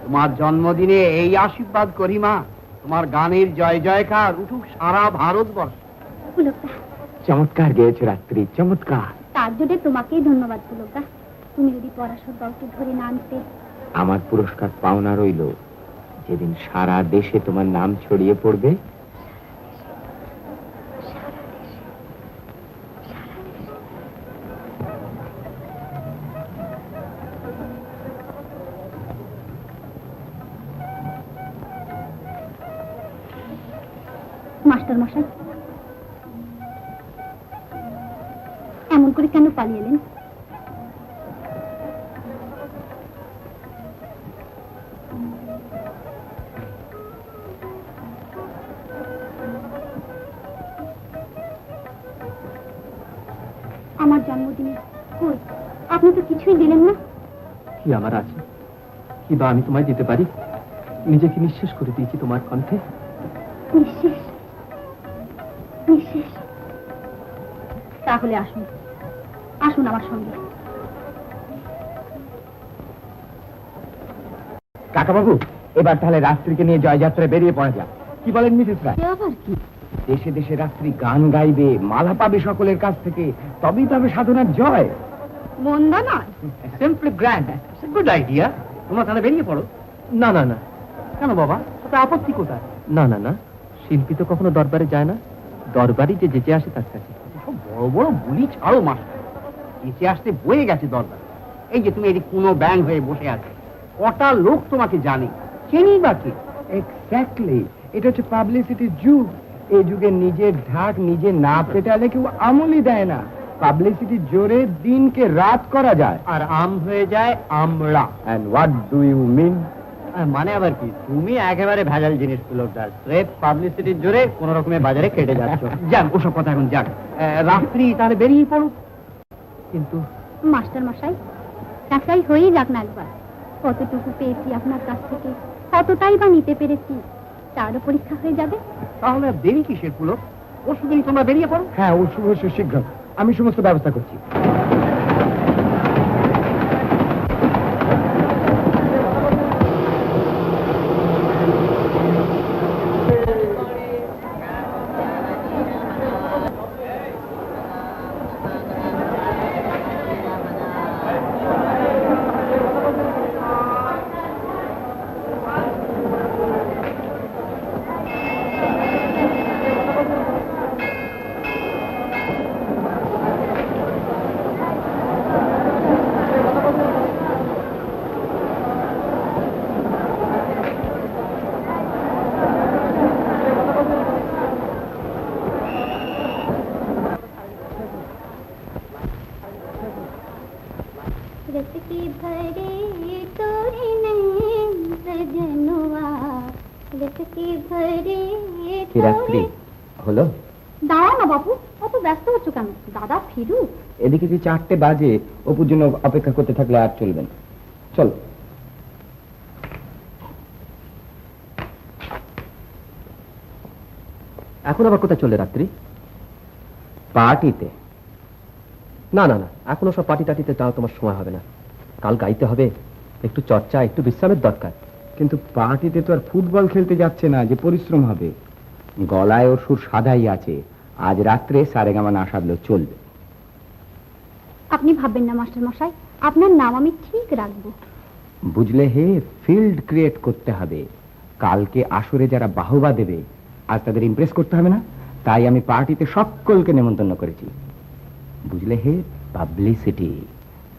[SPEAKER 7] তোমার জন্মদিনে এই আশীর্বাদ করি মা, তোমার গানের জয় জয়কার উঠুক সারা ভারতবর্ষ।
[SPEAKER 8] পুলকদা,
[SPEAKER 2] চমৎকার গেয়েছো রাত্রি, চমৎকার।
[SPEAKER 8] তার জন্য তোমাকেই ধন্যবাদ পুলকদা। তুমি যদি পরাশর বাবুকে ধরে না আনতে।
[SPEAKER 2] আমার পুরস্কার পাওনা রইল যেদিন সারা দেশে তোমার নাম ছড়িয়ে পড়বে।
[SPEAKER 8] মাস্টার মশাই, এমন করে কেন পালিয়ে এলেন? আমার জন্মদিনে কই, আপনি তো কিছুই দিলেন না।
[SPEAKER 5] কি আমার আছে, কি বা আমি তোমায় দিতে পারি? নিজেকে নিঃশেষ করে দিয়েছি তোমার কণ্ঠে।
[SPEAKER 8] নিঃশেষ, নিঃশেষ। তাহলে আসুন, আসুন আমার সঙ্গে।
[SPEAKER 2] কাকাবাবু, এবার তাহলে রাত্রিকে নিয়ে জয়যাত্রায় বেরিয়ে পড়া যাক। কি বলেন মিসেস রায়?
[SPEAKER 8] আবার কি?
[SPEAKER 2] দেশে দেশে রাত্রি গান গাইবে, মালা পাবে সকলের কাছ থেকে, তবেই পাবে সাধনার জয়।
[SPEAKER 4] মন্দ নয়।
[SPEAKER 7] Simply grand, good idea. তোমরা তাহলে বেরিয়ে পড়ো।
[SPEAKER 5] না না না,
[SPEAKER 7] কেন বাবা, তাতে আপত্তি কোথায়?
[SPEAKER 5] না না না, শিল্পী তো কখনো দরবারে যায় না, দরবারই যে যেচে আসে তার কাছে।
[SPEAKER 7] সব বড় বড় বুলি ছাড়ো মাস্টার, এসে আসতে বয়ে গেছে দরকার। এই যে তুমি এদিকে কোনো ব্যাং হয়ে বসে আছে, কটা লোক তোমাকে জানে, চেনি বা কে?
[SPEAKER 2] এক্স্যাক্টলি, এটা হচ্ছে পাবলিসিটির যুগ। এই যুগে নিজের ঢাক নিজে না পেটালে কেউ আমলই দেয় না। পাবলিসিটির জোরে দিনকে রাত করা যায়।
[SPEAKER 7] আর আম হয়ে যায় আমরা।
[SPEAKER 2] And what do you mean?
[SPEAKER 7] মানে আবার কি, তুমি একেবারে ভেজাল জিনিস পুলকদার, স্রেফ পাবলিসিটির জোরে কোন রকমের বাজারে কেটে যাচ্ছ। যাক, ওসব কথা এখন যাক। রাত্রি তাহলে বেরিয়ে পড়ুক।
[SPEAKER 5] কিন্তু
[SPEAKER 8] মাস্টার মশাই, যাচাই হয়েই যাক না একবার। কতটুকু পেয়েছি আপনার কাছ থেকে, কতটাই বা নিতে পেরেছি, তারও পরীক্ষা হয়ে যাবে।
[SPEAKER 7] তাহলে আর দেরি কিসের পুলক? পরশু দিন তোমরা বেরিয়ে পড়ো।
[SPEAKER 2] হ্যাঁ, ও শুভ শীঘ্র, আমি সমস্ত ব্যবস্থা করছি।
[SPEAKER 8] रत की भरे तोरे नैन सजनुआ, रत की भरे
[SPEAKER 2] কি রাত্রি হলো?
[SPEAKER 8] দাঁড়াও না বাবু, অত ব্যস্ত হচ্ছ কেন? দাদা ফিরুক।
[SPEAKER 2] এদিকে যে 4টে বাজে, অপুর জন্য অপেক্ষা করতে থাকলে আর চলবে না। চলো।
[SPEAKER 5] এখন আবার কোথায় চলে রাত্রি?
[SPEAKER 2] পার্টিতে।
[SPEAKER 5] না না না, এখন সব পার্টি টাটিতে যাওয়া তোমার সময় হবে না। কাল গাইতে হবে, একটু চর্চা, একটু বিশ্রামের দরকার।
[SPEAKER 2] কিন্তু পার্টিতে তো আর ফুটবল খেলতে যাচ্ছে না যে পরিশ্রম হবে। গলায় ওর সুর সাদাই আছে, আজ রাত্রে সারেগামা না সাধলেও চলবে।
[SPEAKER 8] আপনি ভাববেন না মাস্টার মশাই, আপনার নাম আমি ঠিক রাখবো।
[SPEAKER 2] বুঝলে হে, ফিল্ড ক্রিয়েট করতে হবে। কালকে আসরে যারা বাহবা দেবে, আজ তাদের ইমপ্রেস করতে হবে না? তাই আমি পার্টিতে সকলকে নেমন্তন্ন করেছি। বুঝলে হে, publicity,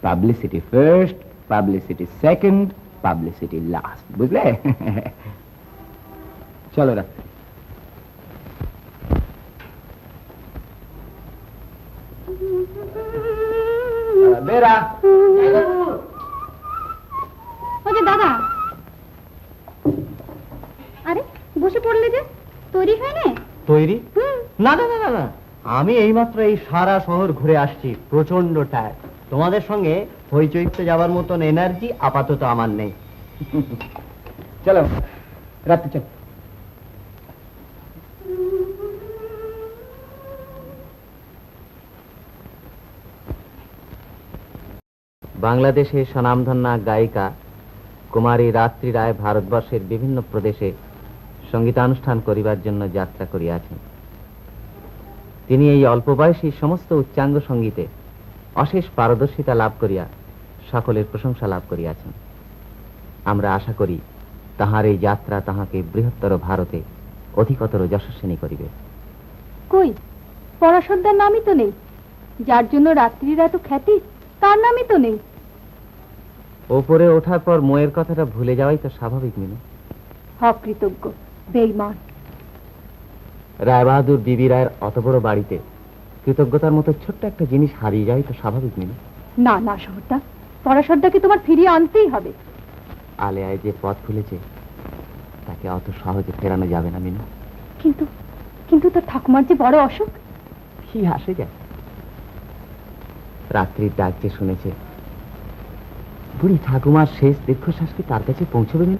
[SPEAKER 2] publicity first, publicity second, publicity last. বুঝলে? চলো রাত্রি। বেরা
[SPEAKER 7] তৈরি? না না না না না, আমি এইমাত্র এই সারা শহর ঘুরে আসছি, প্রচন্ড টায়ার্ড। তোমাদের সঙ্গে হইচইতে যাবার মতন এনার্জি আপাতত আমার নেই।
[SPEAKER 3] চলো রাত্রি চল।
[SPEAKER 5] বাংলাদেশের স্বনামধন্যা গায়িকা কুমারী রাত্রি রায় ভারতবর্ষের বিভিন্ন প্রদেশে সঙ্গীতানুষ্ঠান করিবার জন্য যাত্রা করিয়াছেন। তিনি এই অল্প বয়সী সমস্ত উচ্চাঙ্গ সঙ্গীতে অশেষ পারদর্শিতা লাভ করিয়া সকলের প্রশংসা লাভ করিয়াছেন। আমরা আশা করি তাহার এই যাত্রা তাহাকে বৃহত্তর ভারতে অধিকতর যশস্বিনী করিবে।
[SPEAKER 8] কই পরাশরদার নামই তো নেই, যার জন্য রাত্রির এত খ্যাতি তার নামই তো নেই।
[SPEAKER 5] ওপরে ওঠার পর মোয়ের কথাটা ভুলে যাওয়াই তো স্বাভাবিক মিনু।
[SPEAKER 8] অকৃতজ্ঞ, বেঈমান।
[SPEAKER 5] রায়বাহাদুর বিবি রায়ের অত বড় বাড়িতে কৃতজ্ঞতার মতো ছোট্ট একটা জিনিস হারিয়ে যাওয়াই তো স্বাভাবিক মিনু।
[SPEAKER 8] না না শহরদা, পরাশরদাকে তোমার ফিরিয়ে আনতেই হবে।
[SPEAKER 5] আলেয়ায় যে পথ খুলেছে তাকে অত সহজে ফেরানো যাবে না মিনু।
[SPEAKER 8] কিন্তু কিন্তু তার ঠাকুমার যে বড় অসুখ।
[SPEAKER 5] কি আসে যায়, রাত্রির ডাক যে শুনেছে, বুড়ি ঠাকুমার শেষ দীর্ঘশ্বাস কি তার কাছে পৌঁছবে না?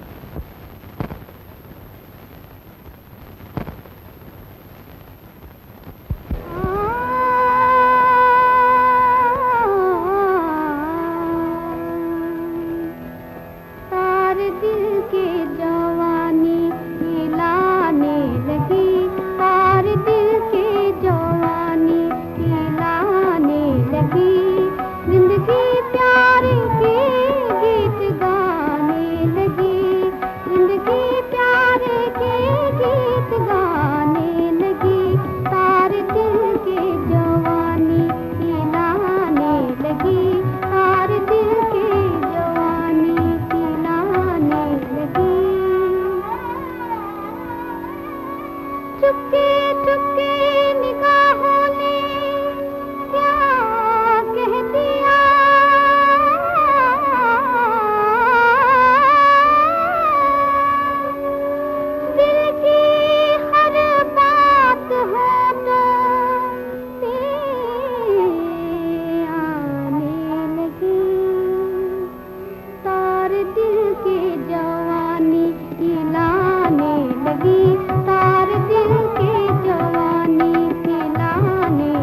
[SPEAKER 8] तार दिल के जवानी हिलाने लगी, तार दिल के जवानी हिलाने लगी, जिंदगी प्यार के गीत गाने लगी, जिंदगी प्यार के गीत गाने लगी, तार दिल के जवानी हिलाने लगी, तार दिल के जवानी हिलाने लगी। चुपके चुपके निगाहों ने क्या कह दिया, दिल की हर बात हो तो आने लगी, तार दिल के जवानी हिलाने लगी, तार दिल के जवानी हिलाने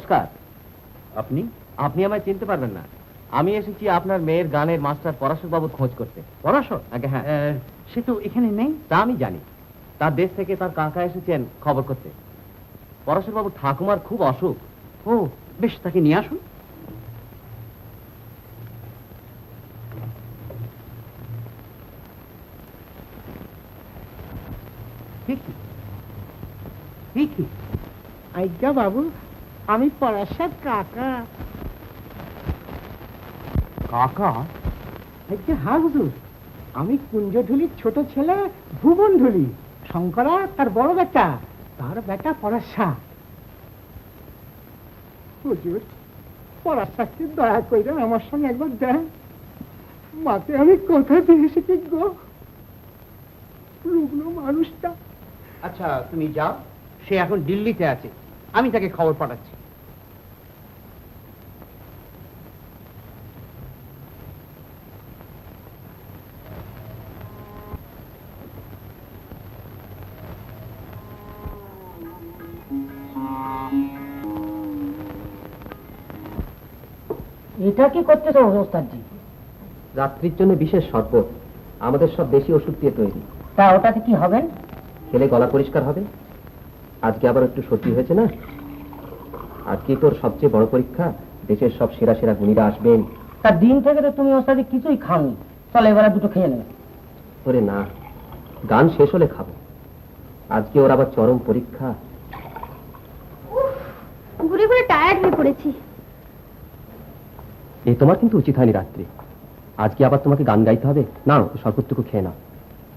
[SPEAKER 5] নমস্কার।
[SPEAKER 7] আপনি?
[SPEAKER 5] আপনি আমায় চিনতে পারবেন না। আমি এসেছি আপনার মেয়ের গানের মাস্টার পরাশর বাবুর খোঁজ করতে।
[SPEAKER 7] পরাশর?
[SPEAKER 5] আগে হ্যাঁ,
[SPEAKER 7] সে তো এখানে নেই।
[SPEAKER 5] তা আমি জানি। তার দেশ থেকে তার কাকা এসেছেন খবর করতে। পরাশর বাবু ঠাকুমার খুব অসুখ।
[SPEAKER 7] ও বেশ, তাকে নিয়ে আসুন।
[SPEAKER 3] আজ্ঞা বাবু, আমি পরাশর কাকা।
[SPEAKER 7] কাকা?
[SPEAKER 3] আজ্ঞা হ্যাঁ হুজুর, আমি কুঞ্জঢুলির ছোট ছেলে ভুবন ঢুলি। শঙ্করা তার বড় বেটা, তার বেটা পরাশা। হুজুর, পরাশাকে দয়া করে আমার সঙ্গে একবার দেন। মাকে আমি কোথা দিয়ে এসেছি গো, রুগ্ন মানুষটা।
[SPEAKER 7] আচ্ছা, তুমি যাও, সে এখন দিল্লিতে আছে, আমি তাকে খবর পাঠাচ্ছি।
[SPEAKER 6] এটা কি করতেছ ওস্তাদজি?
[SPEAKER 5] রাত্রির জন্য বিশেষ শরবত, আমাদের সব দেশি ওষুধ দিয়ে তৈরি।
[SPEAKER 6] তা ওটাতে কি হবে?
[SPEAKER 5] খেলে গলা পরিষ্কার হবে। আজকে আবার একটু সর্দি হয়েছে না, আজকে তোর সবচেয়ে বড় পরীক্ষা। দেশের সব সেরা সেরা গুণীরা আসবেন।
[SPEAKER 6] তার দিন থেকে তো তুমি ওস্তাদি কিছুই খাওনি। চলো এবার দুটো খেয়ে নেবে।
[SPEAKER 5] ওরে না, গান শেষ হলে খাবো। আজকে ওর আবার চরম পরীক্ষা।
[SPEAKER 8] ঘুরে ঘুরে টায়ার্ড হয়ে পড়েছি।
[SPEAKER 5] এ তোমার কিন্তু উচিত হয়নি রাত্রি। আজকে আবার তোমাকে গান গাইতে হবে। নাও শরবতটুকু খেয়ে নাও।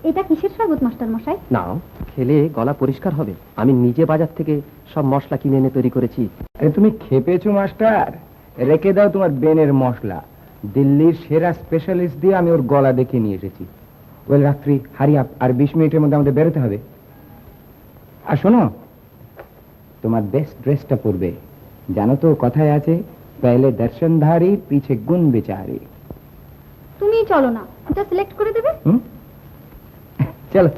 [SPEAKER 8] এটা কিসের শরবত মাস্টার মশাই?
[SPEAKER 5] নাও, খেলে গলা পরিষ্কার হবে। আমি নিজে বাজার থেকে সব মশলা কিনে এনে তৈরি করেছি।
[SPEAKER 2] আরে তুমি খেপেছো মাস্টার, রেখে দাও তোমার বেনের মশলা। দিল্লির সেরা স্পেশালিস্ট দিয়ে আমি ওর গলা দেখে নিয়ে এসেছি। ওই রাত্রি হারি আপ, আর 20 মিনিটের মধ্যে আমাদের বেরোতে হবে। আর শোনো, তোমার বেস্ট ড্রেসটা পরবে। জানো তো কথায় আছে, পেলে দর্শনধারী পিছে গুণ বিচারি।
[SPEAKER 8] তুমি চলো না, এটা সিলেক্ট করে দেবে।
[SPEAKER 2] চলো।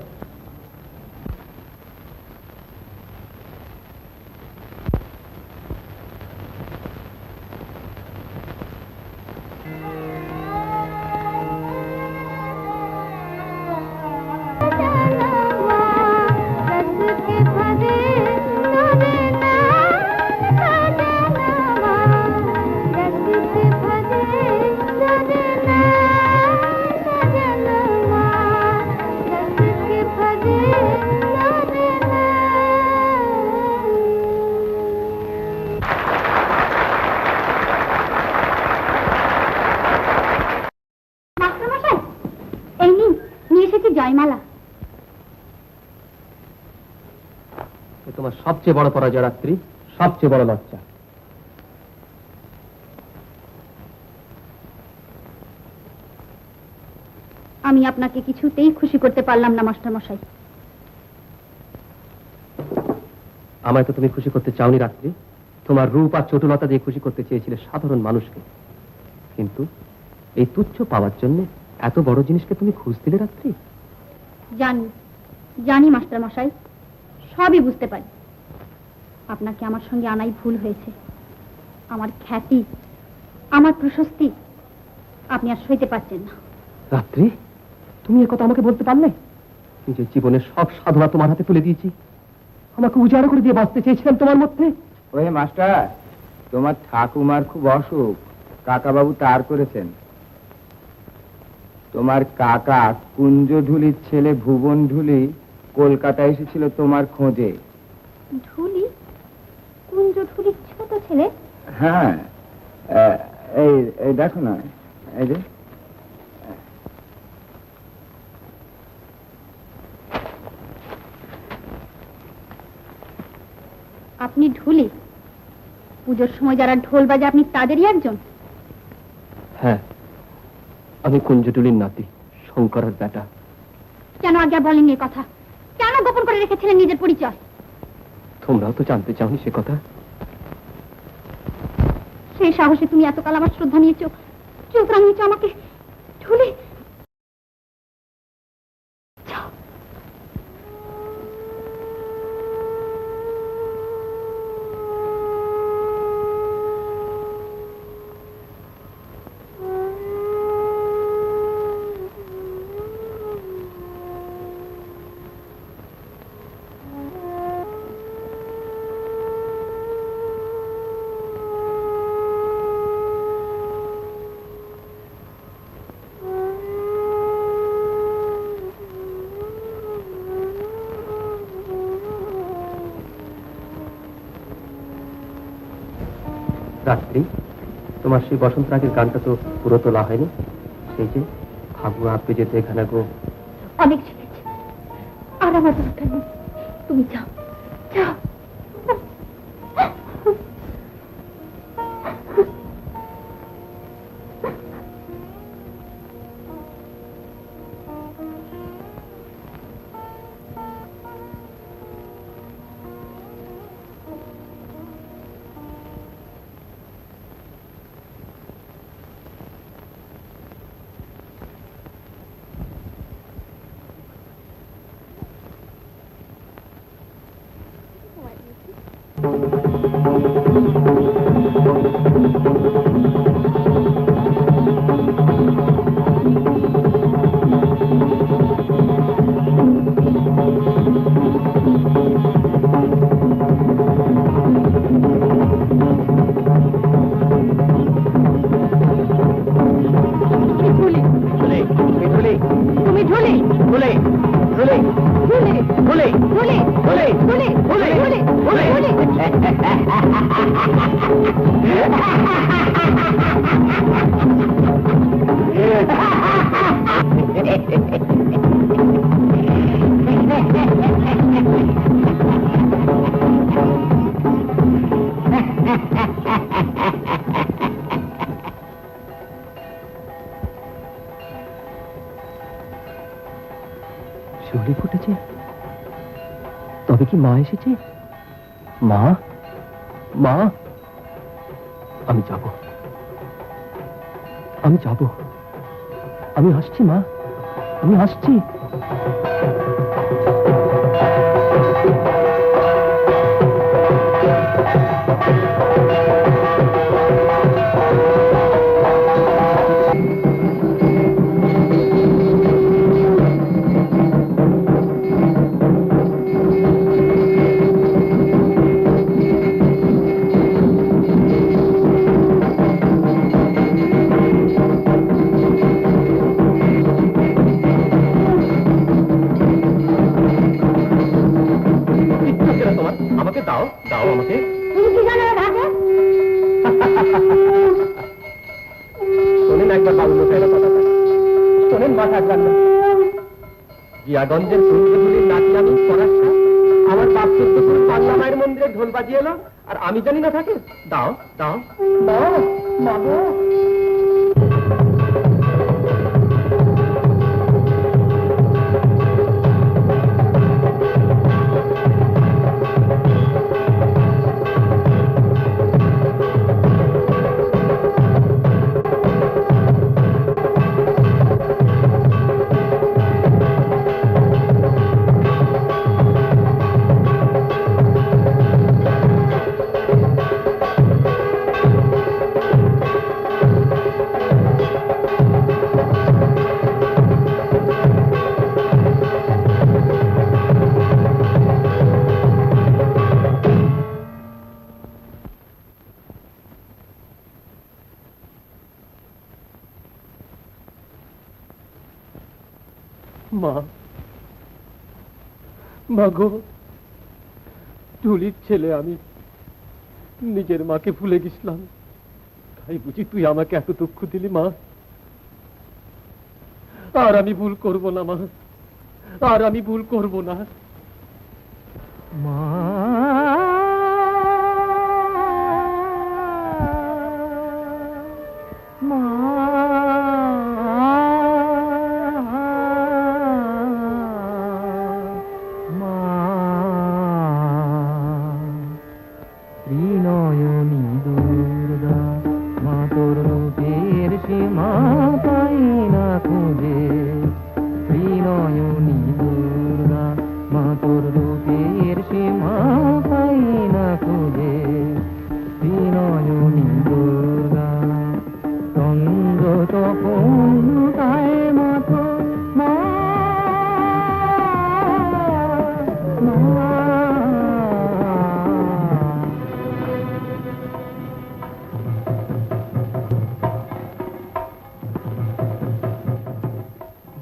[SPEAKER 8] মাস্টার মশাই, এই নিন, নিয়ে এসেছি জয়মালা।
[SPEAKER 5] এ তোমার সবচেয়ে বড় পরাজয় রাত্রি, সবচেয়ে বড় লজ্জা।
[SPEAKER 8] আমি আপনাকে কিছুতেই খুশি করতে পারলাম না মাস্টার মশাই।
[SPEAKER 5] আমায় তো তুমি খুশি করতে চাওনি রাত্রি। তোমার রূপ আর চটুলতা দিয়ে খুশি করতে চেয়েছিলে সাধারণ মানুষকে। কিন্তু এই তুচ্ছ পাওয়ার জন্য এত বড় জিনিসকে তুমি খুঁজছিলে রাত্রি।
[SPEAKER 8] জানি জানি মাস্টার মশাই, সবই বুঝতে পারি। আপনাকে আমার সঙ্গে আনাই ভুল হয়েছে। আমার খ্যাতি, আমার প্রশস্তি আপনি আর সইতে পারছেন না।
[SPEAKER 5] রাত্রি, তুমি একথা আমাকে বলতে পারলে? নিজের জীবনের সব সাধনা তোমার হাতে তুলে দিয়েছি। আমাকে উজাড় করে দিয়ে বাঁচতে চেয়েছিলাম তোমার মধ্যে।
[SPEAKER 2] ওই মাস্টার, তোমার ঠাকুমার খুব অসুখ, কাকা বাবু তার করেছেন। তোমার কাকা কুঞ্জঢুলির ছেলে ভুবন ঢুলি কলকাতায় এসেছিল তোমার খোঁজে।
[SPEAKER 8] ঢুলি? কুঞ্জ ঢুলির ছোট ছেলে?
[SPEAKER 2] হ্যাঁ, এই এই দেখো না, এই যে
[SPEAKER 8] আপনি ঢুলি? পুজোর সময় যারা ঢোল বাজে আপনি তাদেরই একজন?
[SPEAKER 5] হ্যাঁ, আমি কুঞ্জটুলির নাতি, শঙ্করের বেটা।
[SPEAKER 8] কেন আগে বলেননি এ কথা? কেন গোপন করে রেখেছিলেন নিজের পরিচয়?
[SPEAKER 5] তোমরাও তো জানতে চাওনি সে কথা।
[SPEAKER 8] সেই সাহসে তুমি এতকাল আমার শ্রদ্ধা নিয়েছো, চোখ রাঙিয়েছো আমাকে। ঢুলি,
[SPEAKER 5] রাত্রি, তোমার সেই বসন্ত রাগের গানটা তো পুরো তোলা হয়নি। সেই যে ফাগু আপনি যেতে এখানে গো।
[SPEAKER 8] অনেক শিখেছি, আর আমার দরকার নেই। তুমি যাও, যাও।
[SPEAKER 5] শিউলি ফুটেছে, তবে কি মা এসেছে? মা, মা, আমি যাব, আমি যাব, আমি আসছি মা, আমি আসছি। আমাকে দাও, দাও আমাকে।
[SPEAKER 8] তুমি কি জানো ঢাকে?
[SPEAKER 5] শোনেন একবার বাবু মশাইয়ের কথাটা, শোনেন মাথা একবার না। জিয়াগঞ্জের কুঞ্জধুলির নাতি আমি পড়াচ্ছা, আমার বাপ চোদ্দপুর বাংলা মায়ের মন্দিরে ঢোল বাজিয়ে এলো, আর আমি জানি না থাকে। দাও, দাও, দাও বাবু। মা, মা গো, ঢুলির ছেলে আমি, নিজের মাকে ভুলে গেছিলাম, তাই বুঝি তুই আমাকে এত দুঃখ দিলি মা? আর আমি ভুল করব না মা, আর আমি ভুল করব না মা।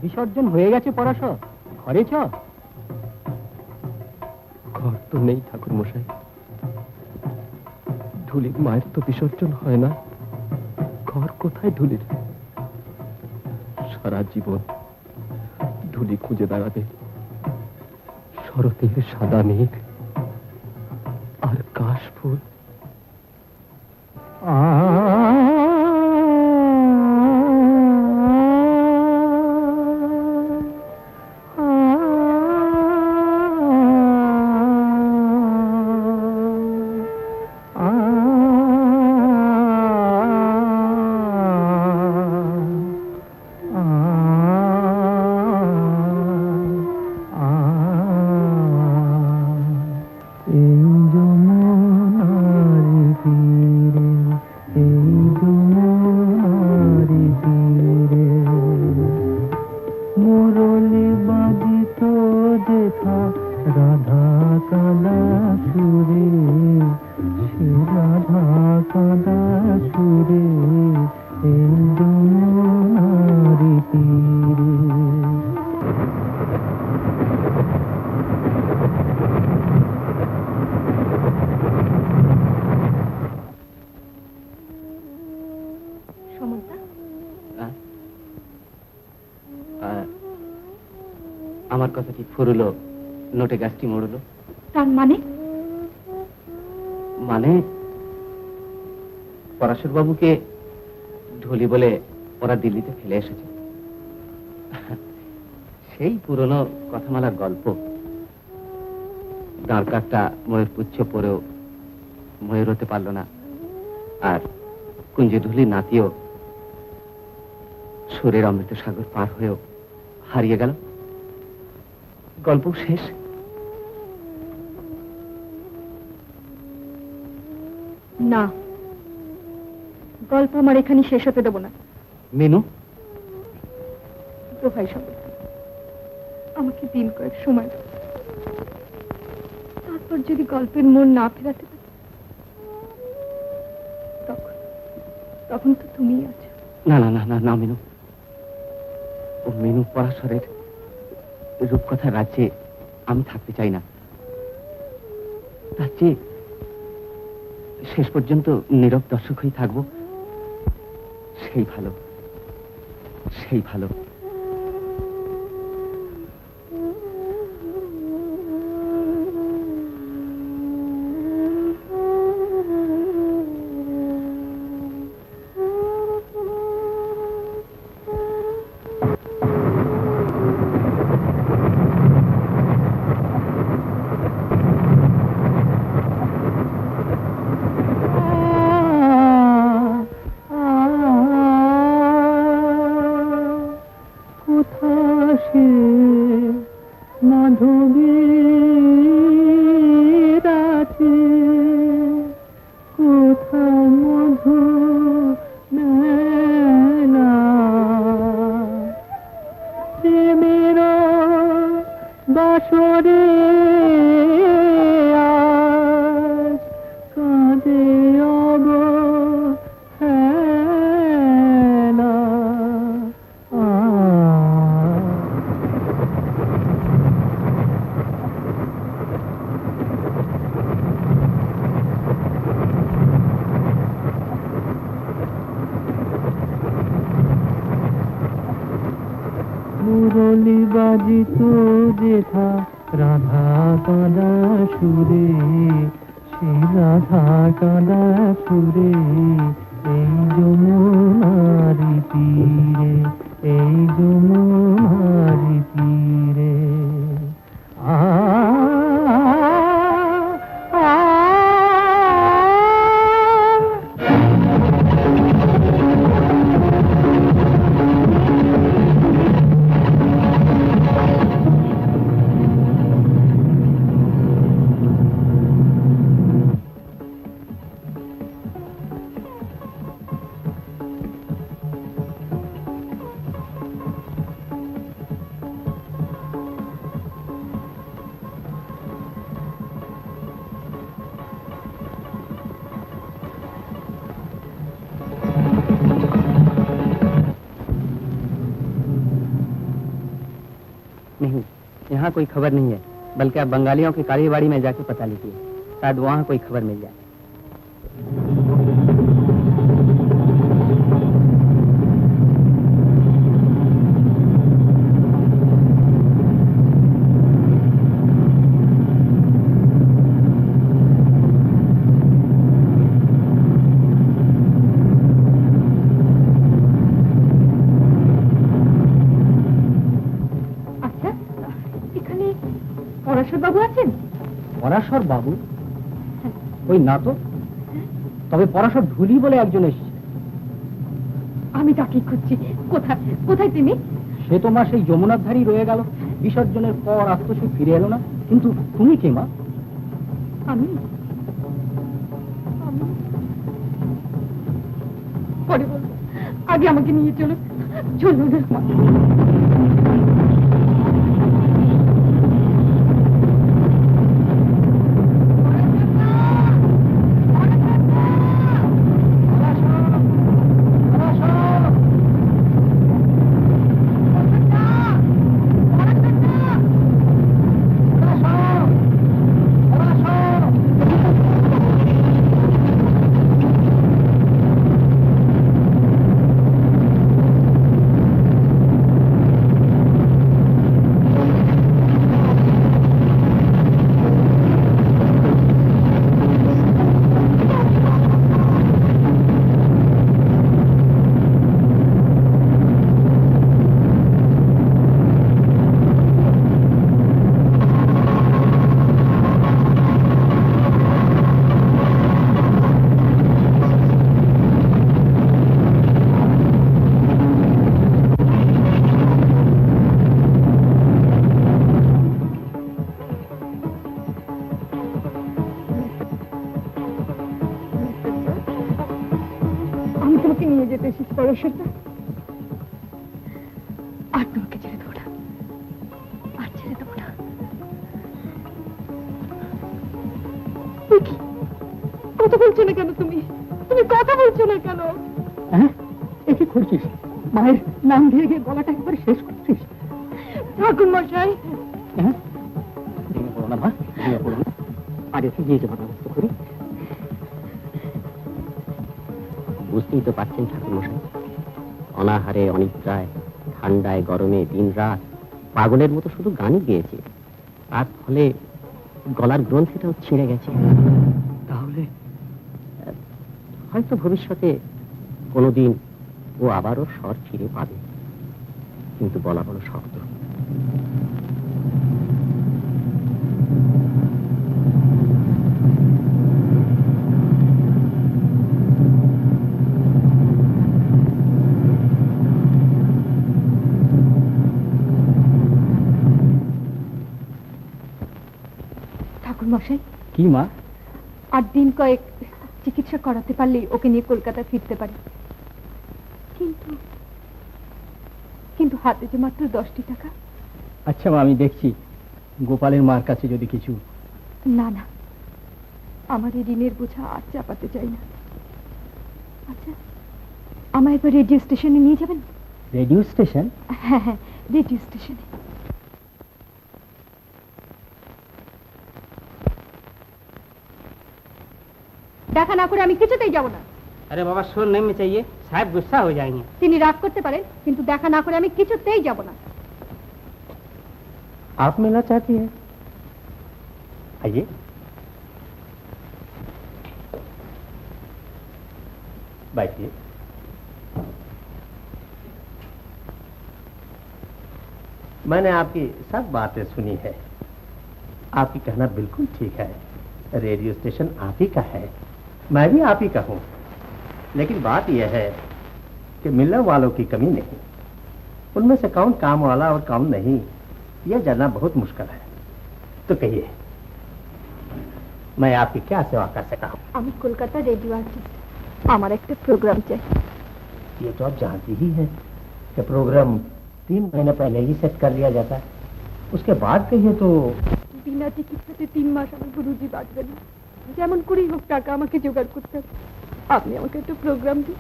[SPEAKER 3] বিসর্জন হয়ে গেছে পরাশর, ঘরে চ।
[SPEAKER 5] ঘর তো নেই ঠাকুর মশাই, ঢুলির মায়ের তো বিসর্জন হয় না, ঘর কোথায় ঢুলির? সারা জীবন ঢুলি খুঁজে বেড়াবে শরতের সাদা মেঘ আর কাশফুল। আমার কথাটি ফুরুলো, নোটে গাছটি মরলো।
[SPEAKER 4] তার মানে?
[SPEAKER 5] মানে পরাশর বাবুকে ঢুলি বলে ওরা দিল্লিতে ফেলে এসেছে। সেই পুরনো কথামালার গল্প। দাঁড় কাকটা ময়ূর পুচ্ছ পরেও ময়ূর হতে পারল না, আর কুঞ্জে ঢুলির নাতিও সুরের অমৃত সাগর পার হয়েও হারিয়ে গেল। গল্প শেষ।
[SPEAKER 4] না, গল্প আমার এখানে শেষ হতে দেব না।
[SPEAKER 5] মিনু,
[SPEAKER 4] দোহাই শপথ, আমাকে দিন কয়েক সময় দাও। তারপর যদি গল্পের মন না ফেরাতে পারি, তখন তো তুমিই আছো।
[SPEAKER 5] না না না না না মিনু, ও মিনু পরাশরের রূপকথার রাজ্যে আমি থাকতে চাই না। তার চেয়ে শেষ পর্যন্ত নীরব দর্শক হয়ে থাকবো, সেই ভালো, সেই ভালো।
[SPEAKER 2] মুরলি বাজিত যেথা রাধা কাঁদা সুরে, সেই রাধা কাঁদা সুরে, এই যমুনারি তীরে, এই যমুনারি তীরে।
[SPEAKER 5] नहीं, यहाँ कोई खबर नहीं है, बल्कि आप बंगालियों की कालीबाड़ी में जाके पता लीजिए, शायद वहाँ कोई खबर मिल जाए।
[SPEAKER 4] আচ্ছা, এখানে পরাশর বাবু আছেন?
[SPEAKER 3] পরাশর বাবু? ওই না তো, তবে পরাশর ঢুলি বলে একজন এসেছে।
[SPEAKER 4] আমি তাকে খুঁজছি। কোথায় কোথায় তিনি?
[SPEAKER 3] সে তোমার সেই যমুনার ধারেই রয়ে গেল, বিসর্জনের পর আজ তো সে ফিরে এলো না। কিন্তু তুমি কে মা?
[SPEAKER 4] আমি পরে বলবো, আগে আমাকে নিয়ে চলো। চলুন। নিয়ে যেতে এসেছি পরশটা, আর তোমাকে ছেড়ে দেবো না, আর ছেড়ে দেবো না। কথা বলছো না কেন তুমি? তুমি কথা বলছো না কেন?
[SPEAKER 3] হ্যাঁ, এ কি করছিস? মায়ের নাম দিয়ে গিয়ে গলাটা একবার শেষ করছিস।
[SPEAKER 4] ঠাকুর মশাই,
[SPEAKER 3] হ্যাঁ, ভেঙে পড়ো না মা, ভেঙে পড়ো না। আগে থেকে গিয়ে যাবার ব্যবস্থা করি।
[SPEAKER 5] বুঝতেই তো পারছেন ঠাকুর মশাই, অনাহারে অনিদ্রায় ঠান্ডায় গরমে দিন রাত পাগলের মতো শুধু গানই গেয়েছে, তার ফলে গলার গ্রন্থিটাও ছিঁড়ে গেছে।
[SPEAKER 3] তাহলে
[SPEAKER 5] হয়তো ভবিষ্যতে কোনোদিন ও আবারও স্বর ফিরে পাবে, কিন্তু বলা বড় শক্ত।
[SPEAKER 4] ঠাকুর মশাই,
[SPEAKER 3] কি মা?
[SPEAKER 4] 8 দিন কয়েক চিকিৎসা করাতে পারলেই ওকে নিয়ে কলকাতা ফিরতে পারি, কিন্তু কিন্তু হাতে যে মাত্র 10টি টাকা।
[SPEAKER 3] আচ্ছা মা, আমি দেখছি গোপালের মার কাছে যদি কিছু।
[SPEAKER 4] না না, আমার এই ঋণের বোঝা আর চাপাতে চাই না। আচ্ছা, আমায় একবার রেডিও স্টেশনে নিয়ে যাবেন?
[SPEAKER 3] Radio station?
[SPEAKER 4] হ্যাঁ হ্যাঁ, রেডিও স্টেশনে। দেখা না করে আমি কিছুতেই যাব না।
[SPEAKER 6] अरे बाबा, शोर नहीं में चाहिए, साहब गुस्सा हो जाएंगे।
[SPEAKER 4] তিনি রাগ করতে পারেন, কিন্তু দেখা না করে আমি কিছুতেই যাব না।
[SPEAKER 3] आप मिलना चाहती हैं? आइए। बैठिए।
[SPEAKER 5] मैंने आपकी सब बातें सुनी है, आपकी कहना बिल्कुल ठीक है, रेडियो स्टेशन आप ही का है, मैं भी आप ही का हूँ। लेकिन बात यह है कि मिलने वालों की कमी नहीं, उनमें से कौन काम वाला और कौन नहीं, यह जानना बहुत मुश्किल है। तो कहिए, मैं आपकी क्या सेवा कर सकता हूँ?
[SPEAKER 4] আমি কলকাতা রেডিও আর্টিস্ট, আমার একটা প্রোগ্রাম চাই।
[SPEAKER 5] ये तो आप जानती ही हैं कि प्रोग्राम 3 महीने पहले ही सेट कर लिया जाता है, उसके बाद कहिए तो।
[SPEAKER 4] বিনা টিকিটে 3 মাস আমার গুরুজি বাঁচবে না, যেমন করেই হোক টাকা আমাকে জোগাড় করতে হবে। আপনি আমাকে একটা প্রোগ্রাম দিন।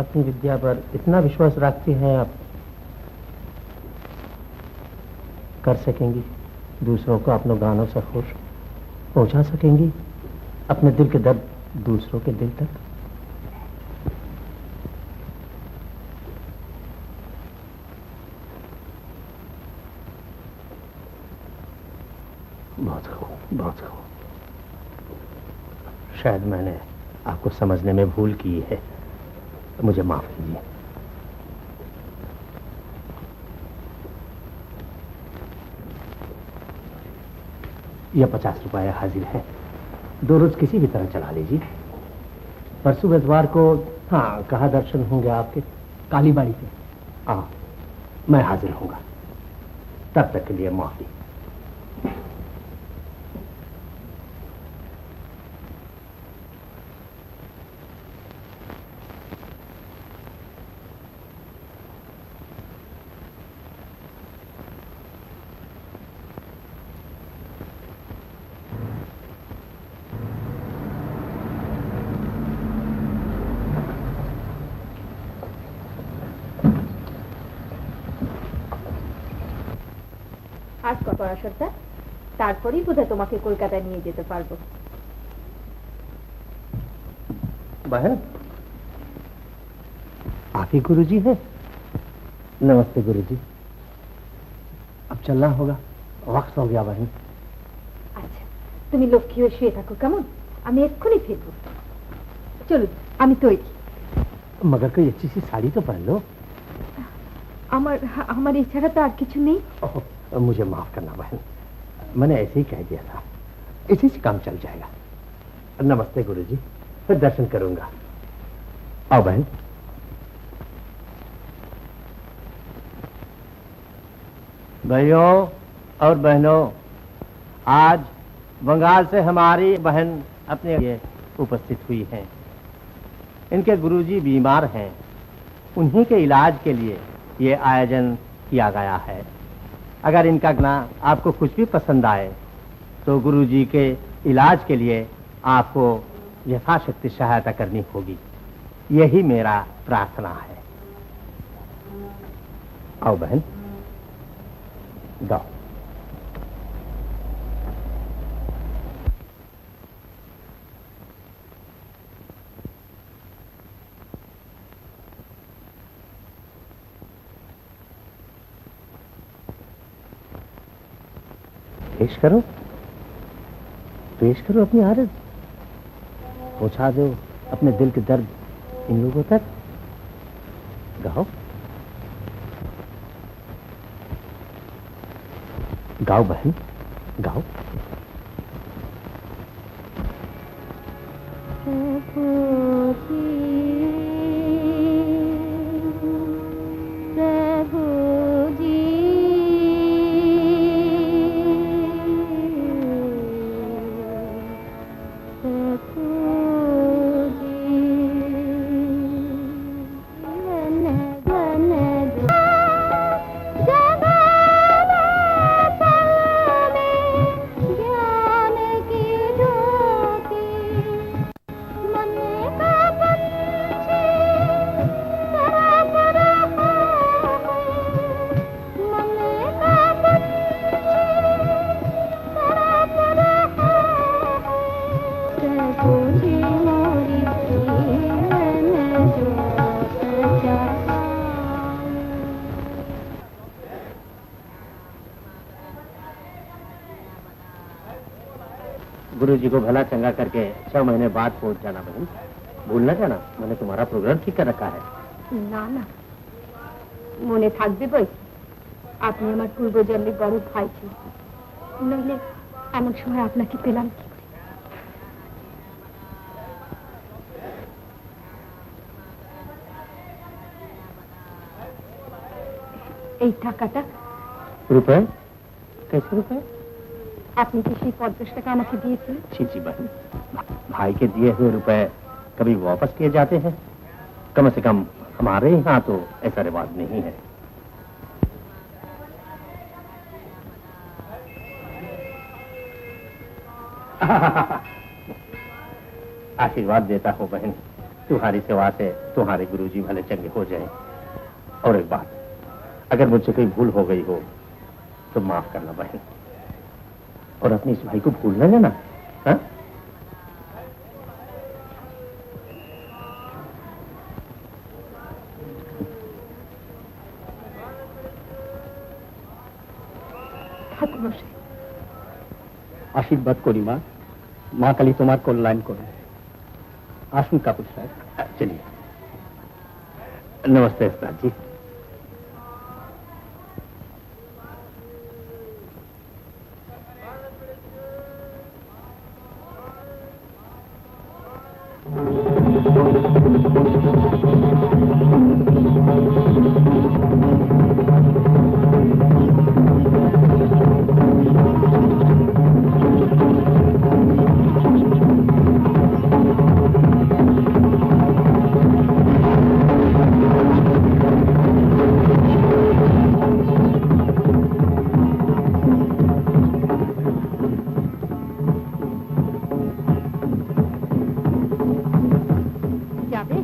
[SPEAKER 5] अपनी विद्या पर इतना विश्वास रखती हैं आप,
[SPEAKER 9] कर सकेंगी, दूसरों को अपने गानों से खुश पहुंचा सकेंगी, अपने दिल के दर्द दूसरों के दिल तक। बहुत खूब, बहुत खूब। शायद मैंने आपको समझने में भूल की है, मुझे माफ कीजिए। यह 50 रुपया हाजिर है, 2 रोज किसी भी तरह चला लीजिए। परसों इतवार को, हाँ, कहाँ दर्शन होंगे आपके?
[SPEAKER 6] कालीबाड़ी पे।
[SPEAKER 9] हाँ, मैं हाजिर होऊंगा। तब तक के लिए माफी।
[SPEAKER 4] আজ পড়াশোনাটা তারপরেই বোধহয় তোমাকে কলকাতায় নিয়ে যেতে পারবো।
[SPEAKER 9] बहन, आप ही गुरुजी हैं? नमस्ते गुरुजी। अब चलना होगा, वक्त हो गया बहन।
[SPEAKER 4] আচ্ছা, তুমি লক্ষ্মী হয়ে শুয়ে থাকো কেমন? আমি এক্ষুনি ফিরবো। চলুন, আমি তৈরি।
[SPEAKER 9] मगर कोई अच्छी सी साड़ी तो पहन लो।
[SPEAKER 4] আমার আমার এছাড়া তো আর কিছু নেই।
[SPEAKER 9] मुझे माफ करना बहन, मैंने ऐसे ही कह दिया था। इसी से काम चल जाएगा। नमस्ते गुरुजी, फिर दर्शन करूंगा। आओ बहन। भाइयों और बहनों, आज बंगाल से हमारी बहन अपने लिए उपस्थित हुई हैं। इनके गुरुजी बीमार हैं, उन्हीं के इलाज के लिए ये आयोजन किया गया है। अगर इनका गाना आपको कुछ भी पसंद आए तो गुरुजी के इलाज के लिए आपको यथाशक्ति सहायता करनी होगी, यही मेरा प्रार्थना है। आओ बहन, गाओ। पेश करो अपनी आरज़, पहुंचा दो अपने दिल के दर्द इन लोगों तक। गाओ गाओ बहन, गाओ। गुरुजी को भला चंगा करके 6 महीने बाद पहुंच जाना बहन। भूलना जाना, मैंने तुम्हारा प्रोग्राम ठीक कर रखा है।
[SPEAKER 4] না না, মনে থাকবে বই। আপনি আমার পূর্বজন্মের বড় ভাই ছিলেন, নইলে এমন সময় আপনাকে পেলাম কি করে? এই টাকাটা।
[SPEAKER 9] रुपए? कैसे रुपए?
[SPEAKER 4] আপনি কি সেই 50 টাকা আমাকে দিয়েছিলেন?
[SPEAKER 9] जी जी बहन, भाई के दिए हुए रुपए कभी वापस किए जाते हैं? कम से कम हमारे यहाँ तो ऐसा रिवाज नहीं है। आशीर्वाद देता हो बहन, तुम्हारी सेवा से तुम्हारे गुरुजी भले चंगे हो जाएं। और एक बात, अगर मुझसे कोई भूल हो गई हो तो माफ करना बहन, और अपने इस भाई को भूल न जाना। हाँ?
[SPEAKER 4] ঠাকুরমশাই,
[SPEAKER 3] আশীর্বাদ করি মা, মা কালী তোমার কল্যাণ করুন। আসুন কাপুর সাহেব।
[SPEAKER 9] चलिए, नमस्ते उस्ताद जी।
[SPEAKER 4] যাবে?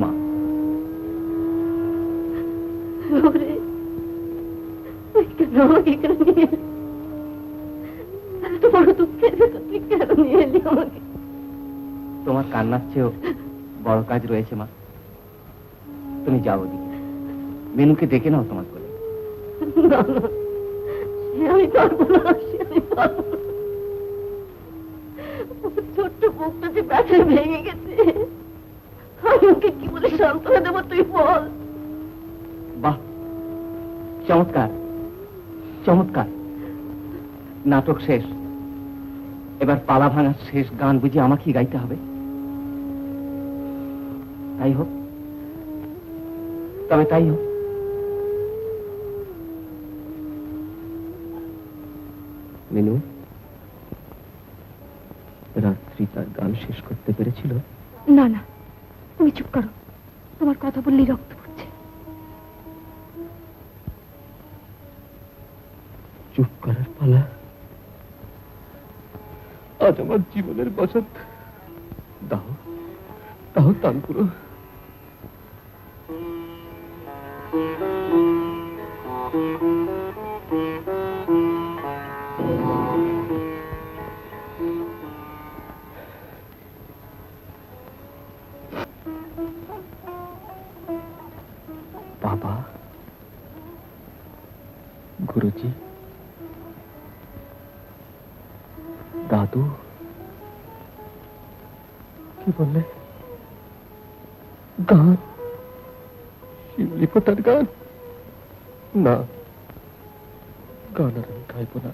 [SPEAKER 9] माँ,
[SPEAKER 4] ওরে, তুই কেন আমাকে এখানে নিয়ে এলি? এত বড় দুঃখের ভেতর তুই কেন নিয়ে এলি আমাকে?
[SPEAKER 5] তোমার কান্নার চেয়েও বড় কাজ রয়েছে মা। তুমি যাও ওদিকে, মেনুকে ডেকে নাও তোমার করে।
[SPEAKER 4] না, না, সে আমি পারবো না, সে আমি পারবো না। ওর ছোট্ট বুকটা যে ব্যথায় ভেঙে গেছে, আমি ওকে কি বলে সান্ত্বনা দেবো তুই বল?
[SPEAKER 5] বাহ, চমৎকার চমৎকার। নাটক শেষ, এবার পালা ভাঙার শেষ গান বুঝি আমাকেই গাইতে হবে। তাই হোক, তবে তাই হোক। মিনু রাত্রি তার গান শেষ করতে পেরেছিল?
[SPEAKER 4] না না, তুমি চুপ করো, তোমার কথা বললেই রক্ত পড়ছে।
[SPEAKER 5] চুপ করার পালা আজ আমার জীবনের বসত। দাও দাও তানপুরো। বাবা, গুরুজি, দাদু, কি বললে? গান, শিউলি ফোটার গান? না, গান আর আমি গাইব না।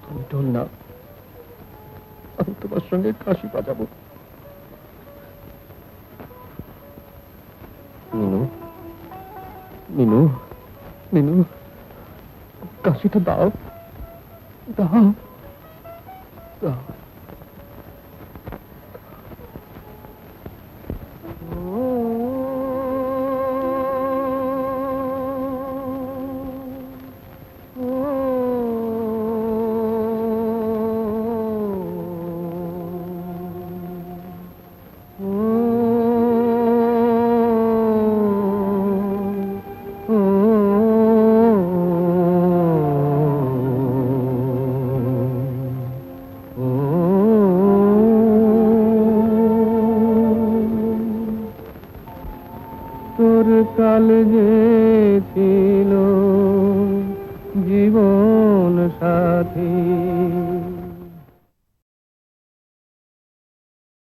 [SPEAKER 5] তুমি ঢোল না, আমি তোমার সঙ্গে কাশি বাজাবো। মিনু, মিনু, মিনু, কাশিটা দাও, দাও, দাও। তোর কাল যে ছিল জীবন সাথী,